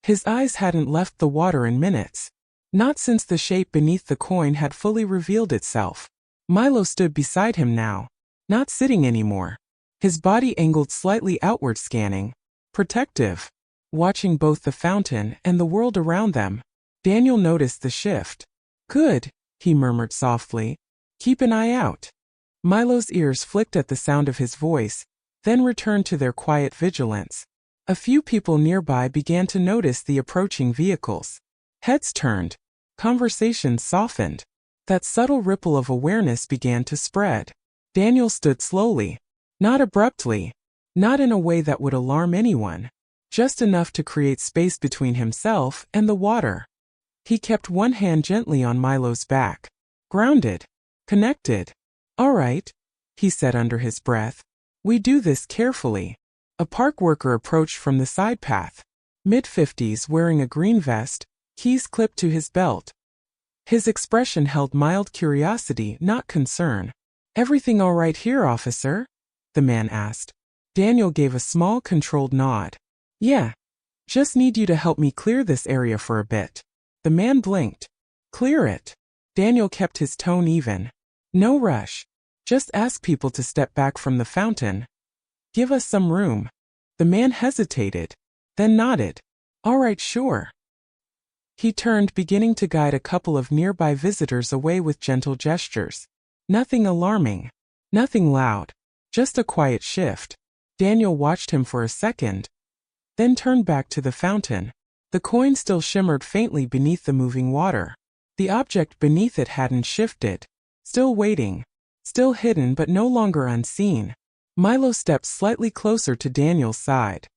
His eyes hadn't left the water in minutes. Not since the shape beneath the coin had fully revealed itself. Milo stood beside him now. Not sitting anymore. His body angled slightly outward, scanning. Protective. Watching both the fountain and the world around them. Daniel noticed the shift. Good, he murmured softly. Keep an eye out. Milo's ears flicked at the sound of his voice, then returned to their quiet vigilance. A few people nearby began to notice the approaching vehicles. Heads turned. Conversations softened. That subtle ripple of awareness began to spread. Daniel stood slowly. Not abruptly. Not in a way that would alarm anyone. Just enough to create space between himself and the water. He kept one hand gently on Milo's back. Grounded. Connected. All right, he said under his breath. We do this carefully. A park worker approached from the side path. Mid-50s, wearing a green vest, keys clipped to his belt. His expression held mild curiosity, not concern. Everything all right here, officer? The man asked. Daniel gave a small, controlled nod. Yeah. Just need you to help me clear this area for a bit. The man blinked. Clear it. Daniel kept his tone even. No rush. Just ask people to step back from the fountain. Give us some room. The man hesitated, then nodded. All right, sure. He turned, beginning to guide a couple of nearby visitors away with gentle gestures. Nothing alarming. Nothing loud. Just a quiet shift. Daniel watched him for a second, then turned back to the fountain. The coin still shimmered faintly beneath the moving water. The object beneath it hadn't shifted. Still waiting. Still hidden but no longer unseen. Milo stepped slightly closer to Daniel's side.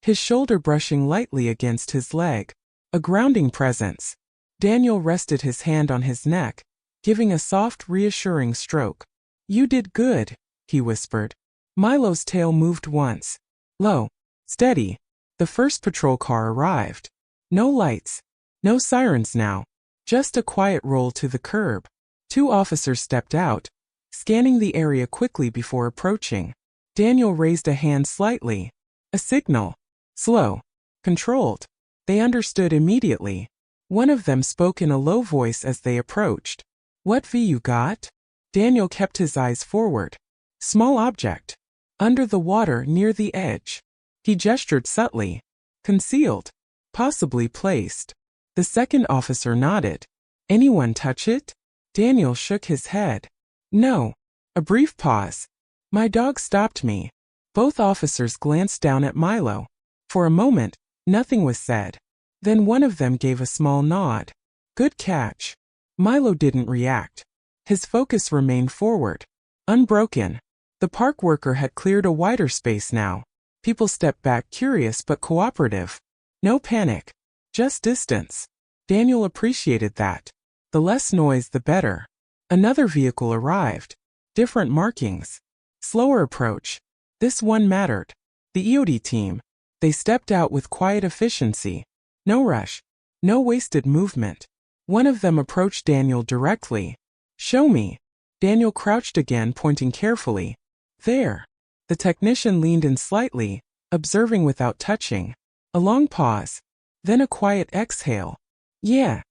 His shoulder brushing lightly against his leg. A grounding presence. Daniel rested his hand on his neck, giving a soft, reassuring stroke. You did good, he whispered. Milo's tail moved once. Low. Steady. The first patrol car arrived. No lights. No sirens now. Just a quiet roll to the curb. 2 officers stepped out, scanning the area quickly before approaching. Daniel raised a hand slightly. A signal. Slow. Controlled. They understood immediately. One of them spoke in a low voice as they approached. What V you got? Daniel kept his eyes forward. Small object. Under the water near the edge. He gestured subtly. Concealed. Possibly placed. The second officer nodded. Anyone touch it? Daniel shook his head. No. A brief pause. My dog stopped me. Both officers glanced down at Milo. For a moment, nothing was said. Then one of them gave a small nod. Good catch. Milo didn't react. His focus remained forward. Unbroken. The park worker had cleared a wider space now. People stepped back curious but cooperative. No panic. Just distance. Daniel appreciated that. The less noise the better. Another vehicle arrived. Different markings. Slower approach. This one mattered. The EOD team. They stepped out with quiet efficiency. No rush. No wasted movement. One of them approached Daniel directly. Show me. Daniel crouched again, pointing carefully. There. The technician leaned in slightly, observing without touching. A long pause. Then a quiet exhale. Yeah.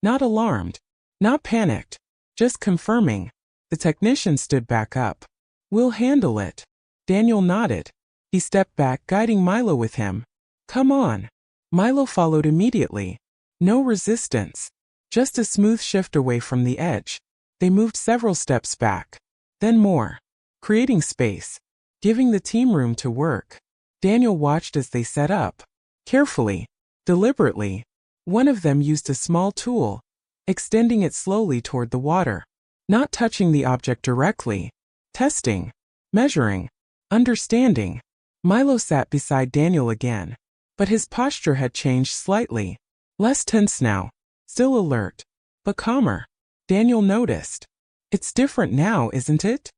Not alarmed. Not panicked. Just confirming. The technician stood back up. We'll handle it. Daniel nodded. He stepped back, guiding Milo with him. Come on. Milo followed immediately. No resistance. Just a smooth shift away from the edge. They moved several steps back. Then more. Creating space. Giving the team room to work. Daniel watched as they set up. Carefully. Deliberately. One of them used a small tool, extending it slowly toward the water. Not touching the object directly. Testing. Measuring. Understanding. Milo sat beside Daniel again. But his posture had changed slightly. Less tense now. Still alert. But calmer. Daniel noticed. It's different now, isn't it?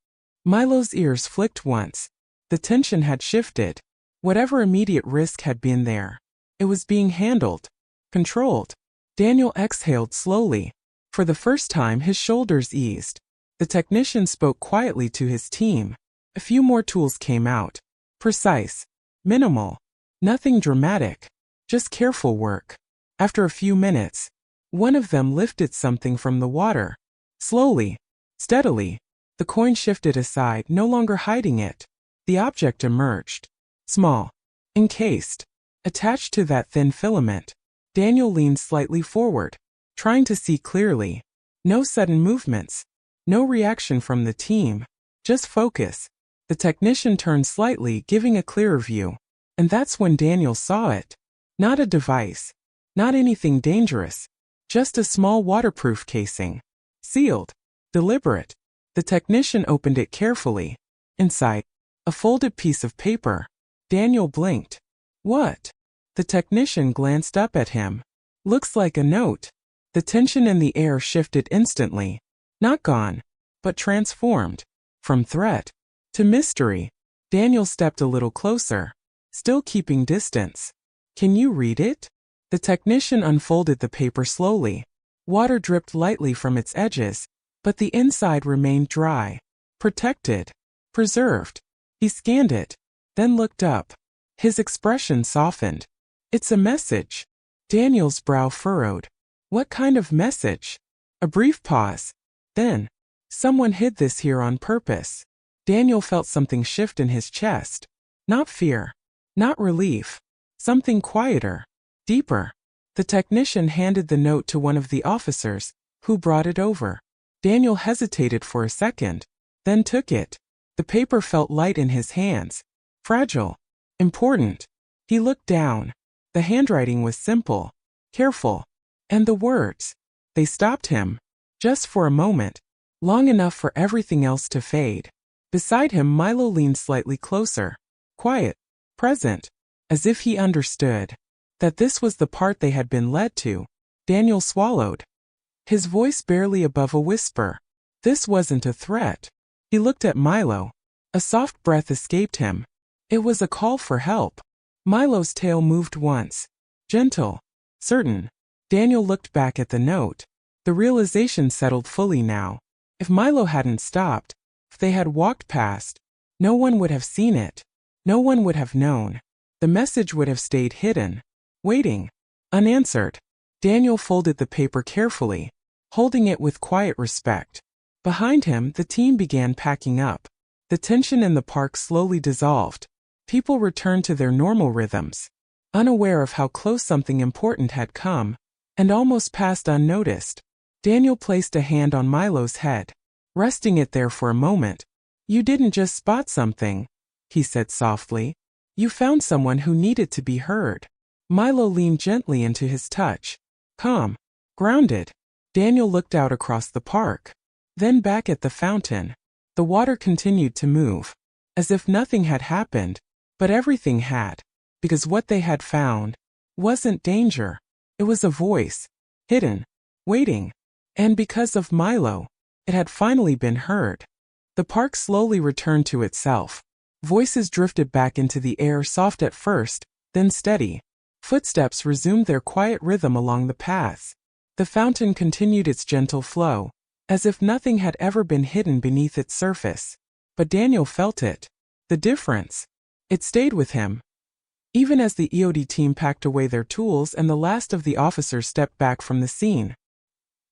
Milo's ears flicked once. The tension had shifted. Whatever immediate risk had been there. It was being handled. Controlled. Daniel exhaled slowly. For the first time his shoulders eased. The technician spoke quietly to his team. A few more tools came out. Precise. Minimal. Nothing dramatic. Just careful work. After a few minutes, one of them lifted something from the water. Slowly. Steadily. The coin shifted aside, no longer hiding it. The object emerged. Small. Encased. Attached to that thin filament. Daniel leaned slightly forward, trying to see clearly. No sudden movements. No reaction from the team. Just focus. The technician turned slightly, giving a clearer view. And that's when Daniel saw it. Not a device. Not anything dangerous. Just a small waterproof casing. Sealed. Deliberate. The technician opened it carefully. Inside, a folded piece of paper. Daniel blinked. What? The technician glanced up at him. Looks like a note. The tension in the air shifted instantly. Not gone, but transformed. From threat to mystery. Daniel stepped a little closer, still keeping distance. Can you read it? The technician unfolded the paper slowly. Water dripped lightly from its edges, but the inside remained dry. Protected. Preserved. He scanned it, then looked up. His expression softened. It's a message. Daniel's brow furrowed. What kind of message? A brief pause. Then, someone hid this here on purpose. Daniel felt something shift in his chest. Not fear. Not relief. Something quieter. Deeper. The technician handed the note to one of the officers, who brought it over. Daniel hesitated for a second, then took it. The paper felt light in his hands. Fragile. Important. He looked down. The handwriting was simple. Careful. And the words. They stopped him. Just for a moment. Long enough for everything else to fade. Beside him Milo leaned slightly closer. Quiet. Present. As if he understood. That this was the part they had been led to. Daniel swallowed. His voice barely above a whisper. This wasn't a threat. He looked at Milo. A soft breath escaped him. It was a call for help. Milo's tail moved once. Gentle. Certain. Daniel looked back at the note. The realization settled fully now. If Milo hadn't stopped, if they had walked past, no one would have seen it. No one would have known. The message would have stayed hidden. Waiting. Unanswered. Daniel folded the paper carefully, holding it with quiet respect. Behind him, the team began packing up. The tension in the park slowly dissolved. People returned to their normal rhythms, unaware of how close something important had come, and almost passed unnoticed. Daniel placed a hand on Milo's head, resting it there for a moment. "You didn't just spot something," he said softly. "You found someone who needed to be heard." Milo leaned gently into his touch. Calm, grounded. Daniel looked out across the park, then back at the fountain. The water continued to move, as if nothing had happened, but everything had, because what they had found wasn't danger. It was a voice, hidden, waiting, and because of Milo, it had finally been heard. The park slowly returned to itself. Voices drifted back into the air, soft at first, then steady. Footsteps resumed their quiet rhythm along the paths. The fountain continued its gentle flow, as if nothing had ever been hidden beneath its surface. But Daniel felt it. The difference. It stayed with him. Even as the EOD team packed away their tools and the last of the officers stepped back from the scene.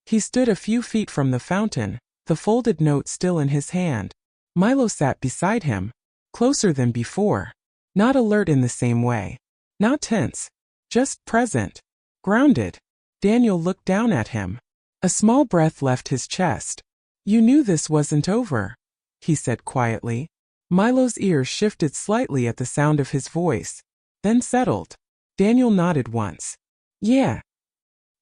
He stood a few feet from the fountain, the folded note still in his hand. Milo sat beside him, closer than before. Not alert in the same way. Not tense. Just present. Grounded. Daniel looked down at him. A small breath left his chest. "You knew this wasn't over," he said quietly. Milo's ears shifted slightly at the sound of his voice, then settled. Daniel nodded once. "Yeah."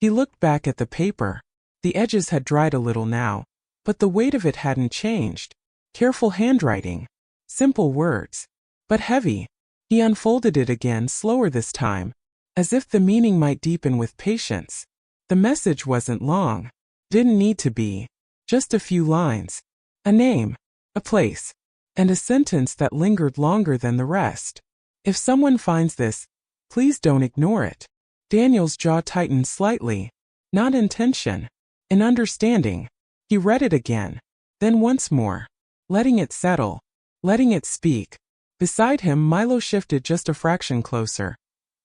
He looked back at the paper. The edges had dried a little now, but the weight of it hadn't changed. Careful handwriting. Simple words. But heavy. He unfolded it again, slower this time, as if the meaning might deepen with patience. The message wasn't long. Didn't need to be. Just a few lines. A name, a place, and a sentence that lingered longer than the rest. "If someone finds this, please don't ignore it." Daniel's jaw tightened slightly. Not in tension. In understanding. He read it again. Then once more. Letting it settle. Letting it speak. Beside him, Milo shifted just a fraction closer,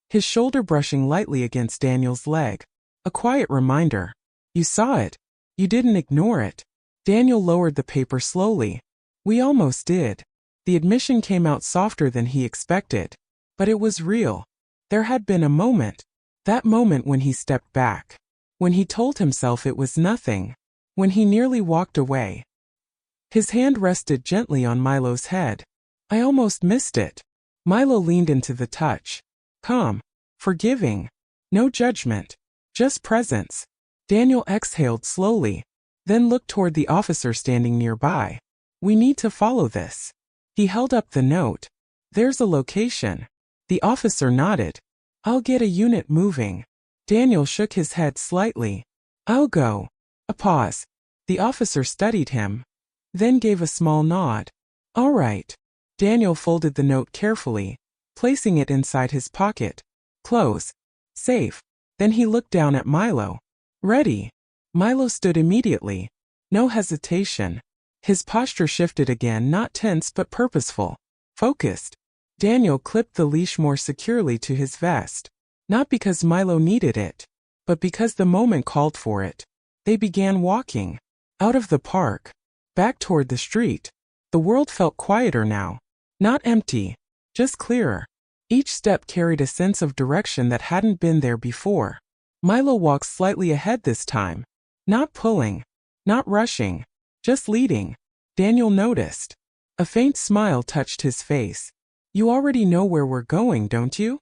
his shoulder brushing lightly against Daniel's leg. A quiet reminder. "You saw it. You didn't ignore it." Daniel lowered the paper slowly. "We almost did." The admission came out softer than he expected. But it was real. There had been a moment. That moment when he stepped back. When he told himself it was nothing. When he nearly walked away. His hand rested gently on Milo's head. "I almost missed it." Milo leaned into the touch. Calm. Forgiving. No judgment. Just presence. Daniel exhaled slowly, then looked toward the officer standing nearby. "We need to follow this." He held up the note. "There's a location." The officer nodded. "I'll get a unit moving." Daniel shook his head slightly. "I'll go." A pause. The officer studied him, then gave a small nod. "All right." Daniel folded the note carefully, placing it inside his pocket. Close. Safe. Then he looked down at Milo. "Ready." Milo stood immediately. No hesitation. His posture shifted again, not tense but purposeful. Focused. Daniel clipped the leash more securely to his vest. Not because Milo needed it, but because the moment called for it. They began walking. Out of the park. Back toward the street. The world felt quieter now. Not empty. Just clearer. Each step carried a sense of direction that hadn't been there before. Milo walked slightly ahead this time. Not pulling. Not rushing. Just leading. Daniel noticed. A faint smile touched his face. "You already know where we're going, don't you?"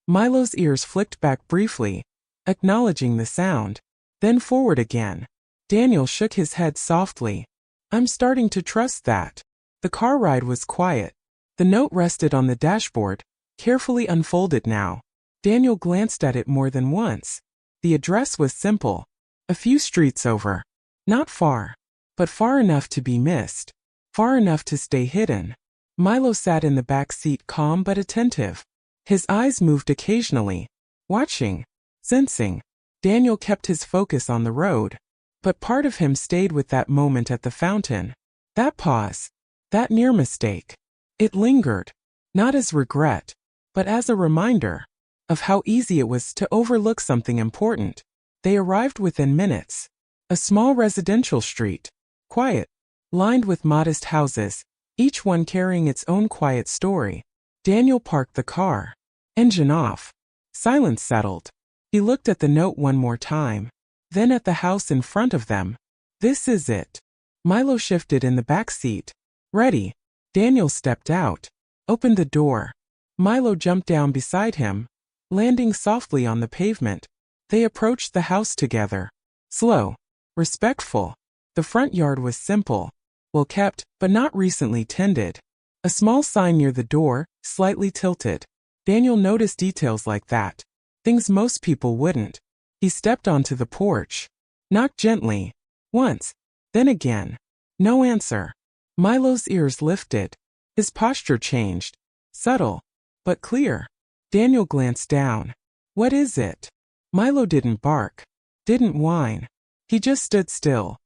Milo's ears flicked back briefly, acknowledging the sound. Then forward again. Daniel shook his head softly. "I'm starting to trust that." The car ride was quiet. The note rested on the dashboard, carefully unfolded now. Daniel glanced at it more than once. The address was simple. A few streets over. Not far, but far enough to be missed. Far enough to stay hidden. Milo sat in the back seat, calm but attentive. His eyes moved occasionally, watching, sensing. Daniel kept his focus on the road. But part of him stayed with that moment at the fountain. That pause. That near mistake. It lingered. Not as regret, but as a reminder of how easy it was to overlook something important. They arrived within minutes. A small residential street. Quiet. Lined with modest houses, each one carrying its own quiet story. Daniel parked the car. Engine off. Silence settled. He looked at the note one more time. Then at the house in front of them. This is it. Milo shifted in the back seat. Ready. Daniel stepped out. Opened the door. Milo jumped down beside him, landing softly on the pavement. They approached the house together. Slow. Respectful. The front yard was simple. Well kept, but not recently tended. A small sign near the door, slightly tilted. Daniel noticed details like that. Things most people wouldn't. He stepped onto the porch. Knocked gently. Once. Then again. No answer. Milo's ears lifted. His posture changed. Subtle. But clear. Daniel glanced down. What is it? Milo didn't bark. Didn't whine. He just stood still.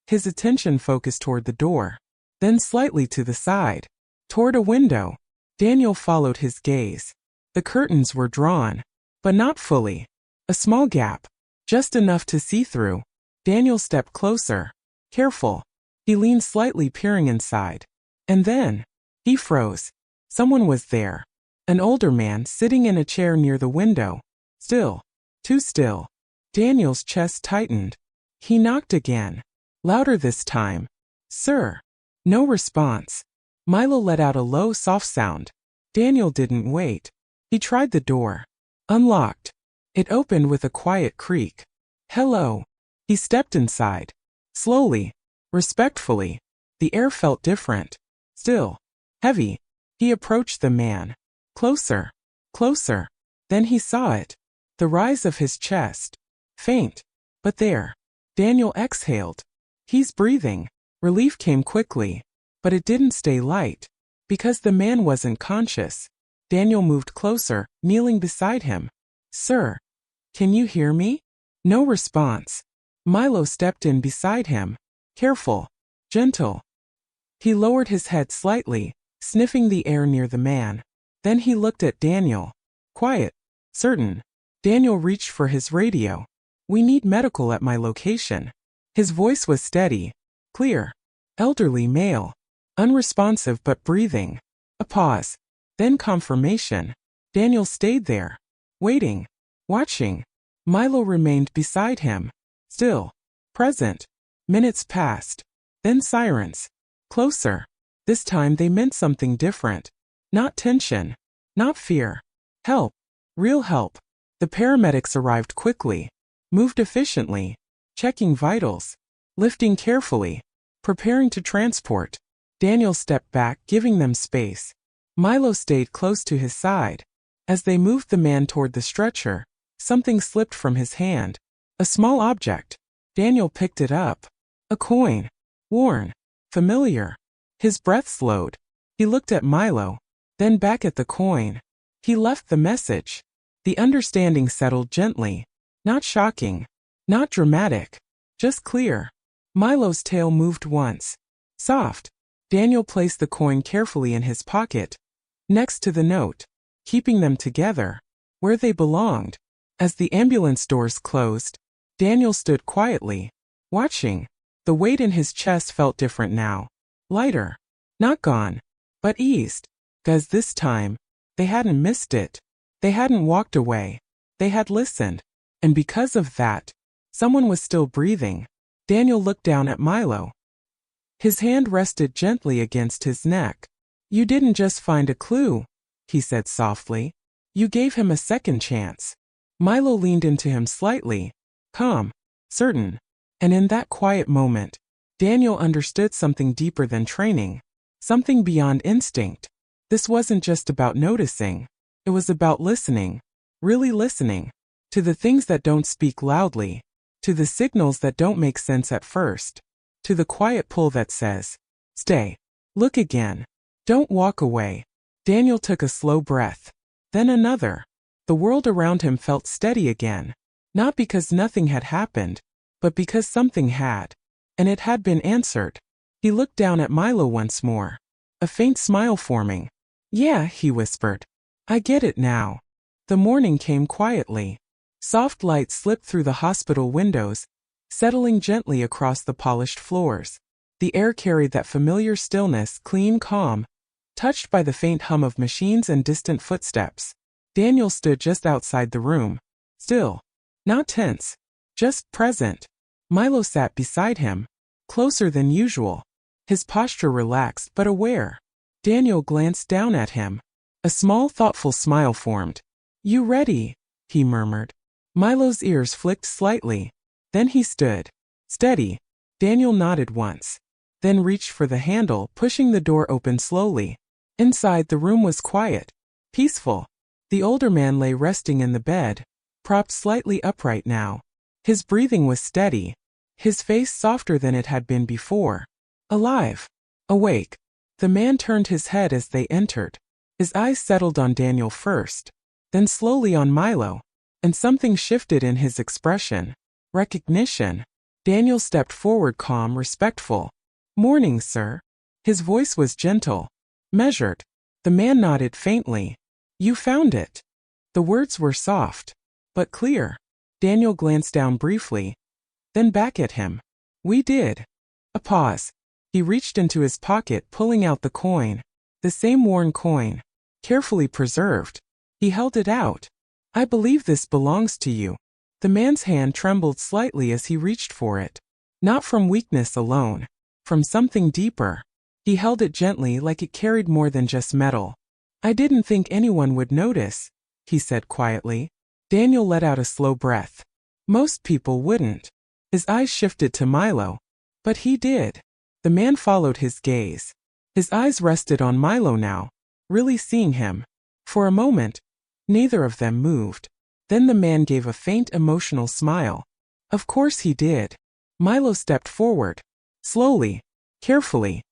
His attention focused toward the door. Then slightly to the side. Toward a window. Daniel followed his gaze. The curtains were drawn. But not fully. A small gap. Just enough to see through. Daniel stepped closer. Careful. He leaned slightly, peering inside. And then, he froze. Someone was there. An older man sitting in a chair near the window. Still. Too still. Daniel's chest tightened. He knocked again. Louder this time. Sir. No response. Milo let out a low, soft sound. Daniel didn't wait. He tried the door. Unlocked. It opened with a quiet creak. Hello. He stepped inside. Slowly. Respectfully. The air felt different. Still. Heavy. He approached the man. Closer. Closer. Then he saw it. The rise of his chest. Faint. But there. Daniel exhaled. He's breathing. Relief came quickly. But it didn't stay light. Because the man wasn't conscious. Daniel moved closer, kneeling beside him. Sir. Can you hear me? No response. Milo stepped in beside him. Careful. Gentle. He lowered his head slightly, sniffing the air near the man. Then he looked at Daniel. Quiet. Certain. Daniel reached for his radio. We need medical at my location. His voice was steady. Clear. Elderly male. Unresponsive but breathing. A pause. Then confirmation. Daniel stayed there. Waiting. Watching. Milo remained beside him. Still. Present. Minutes passed. Then sirens. Closer. This time they meant something different. Not tension. Not fear. Help. Real help. The paramedics arrived quickly. Moved efficiently. Checking vitals. Lifting carefully. Preparing to transport. Daniel stepped back, giving them space. Milo stayed close to his side. As they moved the man toward the stretcher, something slipped from his hand. A small object. Daniel picked it up. A coin. Worn. Familiar. His breath slowed. He looked at Milo. Then back at the coin. He left the message. The understanding settled gently. Not shocking. Not dramatic. Just clear. Milo's tail moved once. Soft. Daniel placed the coin carefully in his pocket. Next to the note. Keeping them together. Where they belonged. As the ambulance doors closed, Daniel stood quietly. Watching. The weight in his chest felt different now. Lighter. Not gone. But eased. 'Cause this time, they hadn't missed it. They hadn't walked away. They had listened. And because of that, someone was still breathing. Daniel looked down at Milo. His hand rested gently against his neck. You didn't just find a clue, he said softly. You gave him a second chance. Milo leaned into him slightly. Calm. Certain. And in that quiet moment, Daniel understood something deeper than training. Something beyond instinct. This wasn't just about noticing. It was about listening. Really listening. To the things that don't speak loudly. To the signals that don't make sense at first. To the quiet pull that says, stay. Look again. Don't walk away. Daniel took a slow breath. Then another. The world around him felt steady again. Not because nothing had happened, but because something had. And it had been answered. He looked down at Milo once more. A faint smile forming. Yeah, he whispered. I get it now. The morning came quietly. Soft light slipped through the hospital windows, settling gently across the polished floors. The air carried that familiar stillness, clean, calm, touched by the faint hum of machines and distant footsteps. Daniel stood just outside the room. Still. Not tense. Just present. Milo sat beside him, closer than usual. His posture relaxed but aware. Daniel glanced down at him. A small, thoughtful smile formed. "You ready?" he murmured. Milo's ears flicked slightly. Then he stood. Steady. Daniel nodded once. Then reached for the handle, pushing the door open slowly. Inside, the room was quiet. Peaceful. The older man lay resting in the bed, propped slightly upright now. His breathing was steady. His face softer than it had been before. Alive. Awake. The man turned his head as they entered. His eyes settled on Daniel first, then slowly on Milo, and something shifted in his expression. Recognition. Daniel stepped forward, calm, respectful. "Morning, sir." His voice was gentle, measured. The man nodded faintly. "You found it." The words were soft, but clear. Daniel glanced down briefly, then back at him. "We did." A pause. He reached into his pocket, pulling out the coin. The same worn coin, carefully preserved. He held it out. "I believe this belongs to you." The man's hand trembled slightly as he reached for it. Not from weakness alone, from something deeper. He held it gently, like it carried more than just metal. "I didn't think anyone would notice," he said quietly. Daniel let out a slow breath. Most people wouldn't. His eyes shifted to Milo. But he did. The man followed his gaze. His eyes rested on Milo now, really seeing him. For a moment, neither of them moved. Then the man gave a faint emotional smile. "Of course he did." Milo stepped forward. Slowly, carefully.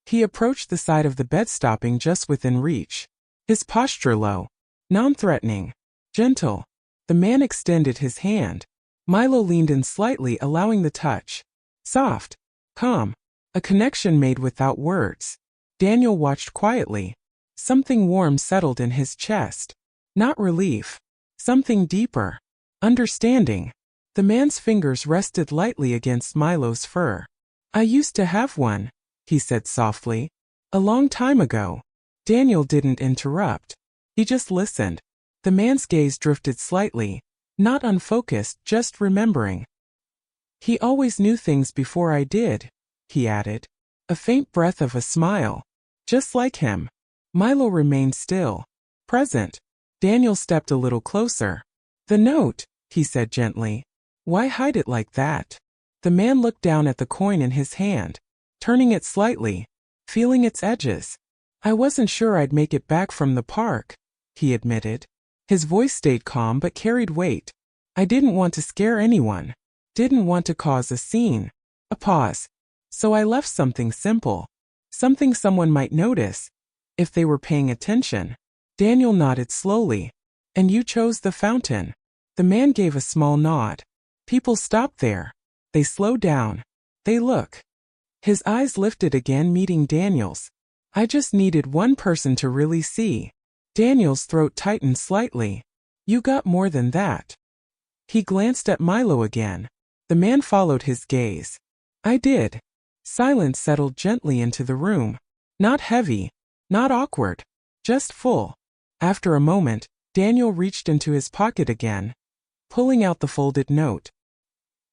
He approached the side of the bed, stopping just within reach. His posture low, non-threatening, gentle. The man extended his hand. Milo leaned in slightly, allowing the touch. Soft, calm, a connection made without words. Daniel watched quietly. Something warm settled in his chest. Not relief. Something deeper. Understanding. The man's fingers rested lightly against Milo's fur. "I used to have one," he said softly. "A long time ago." Daniel didn't interrupt. He just listened. The man's gaze drifted slightly, not unfocused, just remembering. "He always knew things before I did," he added. A faint breath of a smile. Just like him. Milo remained still, present. Daniel stepped a little closer. "The note," he said gently. "Why hide it like that?" The man looked down at the coin in his hand, turning it slightly, feeling its edges. "I wasn't sure I'd make it back from the park," he admitted. His voice stayed calm but carried weight. "I didn't want to scare anyone. Didn't want to cause a scene." A pause. "So I left something simple. Something someone might notice, if they were paying attention." Daniel nodded slowly. "And you chose the fountain." The man gave a small nod. People stopped there. They slow down. They look. His eyes lifted again, meeting Daniel's. "I just needed one person to really see." Daniel's throat tightened slightly. "You got more than that." He glanced at Milo again. The man followed his gaze. "I did." Silence settled gently into the room. Not heavy, not awkward, just full. After a moment, Daniel reached into his pocket again, pulling out the folded note.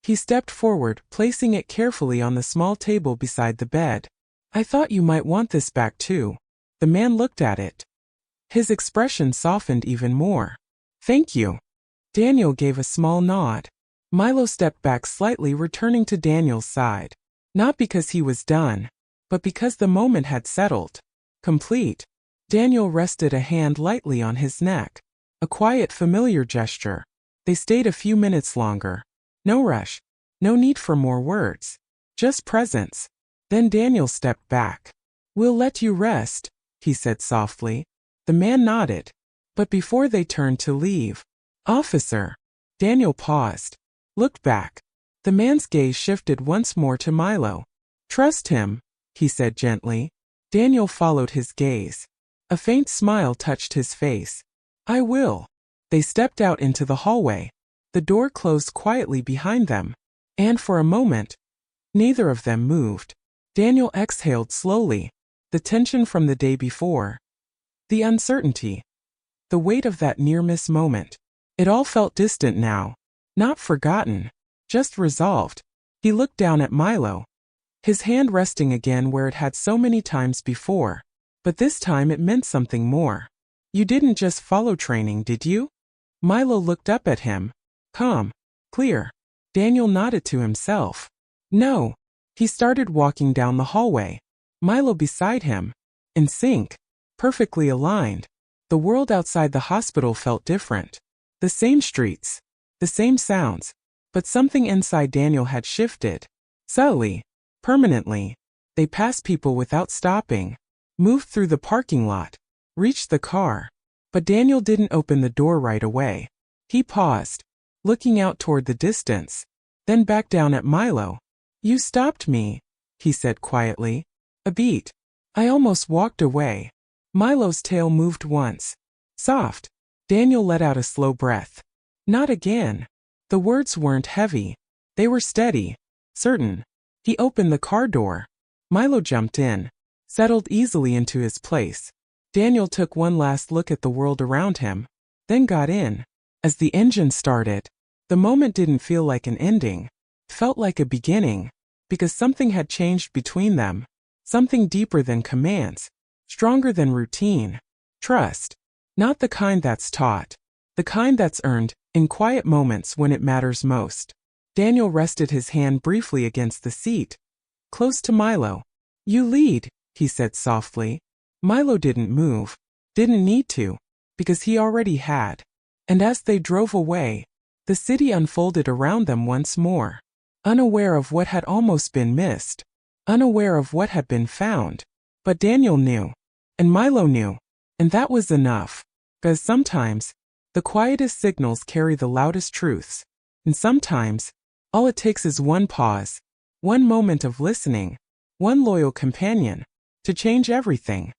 He stepped forward, placing it carefully on the small table beside the bed. "I thought you might want this back too." The man looked at it. His expression softened even more. "Thank you." Daniel gave a small nod. Milo stepped back slightly, returning to Daniel's side. Not because he was done, but because the moment had settled. Complete. Daniel rested a hand lightly on his neck. A quiet, familiar gesture. They stayed a few minutes longer. No rush. No need for more words. Just presence. Then Daniel stepped back. "We'll let you rest," he said softly. The man nodded. But before they turned to leave, "Officer." Daniel paused. Looked back. The man's gaze shifted once more to Milo. "Trust him," he said gently. Daniel followed his gaze. A faint smile touched his face. "I will." They stepped out into the hallway. The door closed quietly behind them, and for a moment, neither of them moved. Daniel exhaled slowly, the tension from the day before, the uncertainty, the weight of that near-miss moment. It all felt distant now, not forgotten, just resolved. He looked down at Milo, his hand resting again where it had so many times before, but this time it meant something more. You didn't just follow training, did you? Milo looked up at him, calm, clear. Daniel nodded to himself. No. He started walking down the hallway, Milo beside him, in sync, perfectly aligned. The world outside the hospital felt different. The same streets, the same sounds, but something inside Daniel had shifted. Subtly, permanently. They passed people without stopping, moved through the parking lot, reached the car. But Daniel didn't open the door right away. He paused, looking out toward the distance, then back down at Milo. You stopped me, he said quietly. A beat. I almost walked away. Milo's tail moved once. Soft. Daniel let out a slow breath. Not again. The words weren't heavy. They were steady, certain. He opened the car door. Milo jumped in, settled easily into his place. Daniel took one last look at the world around him, then got in. As the engine started, the moment didn't feel like an ending. It felt like a beginning, because something had changed between them. Something deeper than commands, stronger than routine. Trust. Not the kind that's taught, the kind that's earned, in quiet moments when it matters most. Daniel rested his hand briefly against the seat, close to Milo. You lead, he said softly. Milo didn't move, didn't need to, because he already had. And as they drove away, the city unfolded around them once more, unaware of what had almost been missed, unaware of what had been found. But Daniel knew, and Milo knew, and that was enough. Because sometimes, the quietest signals carry the loudest truths, and sometimes, all it takes is one pause, one moment of listening, one loyal companion, to change everything.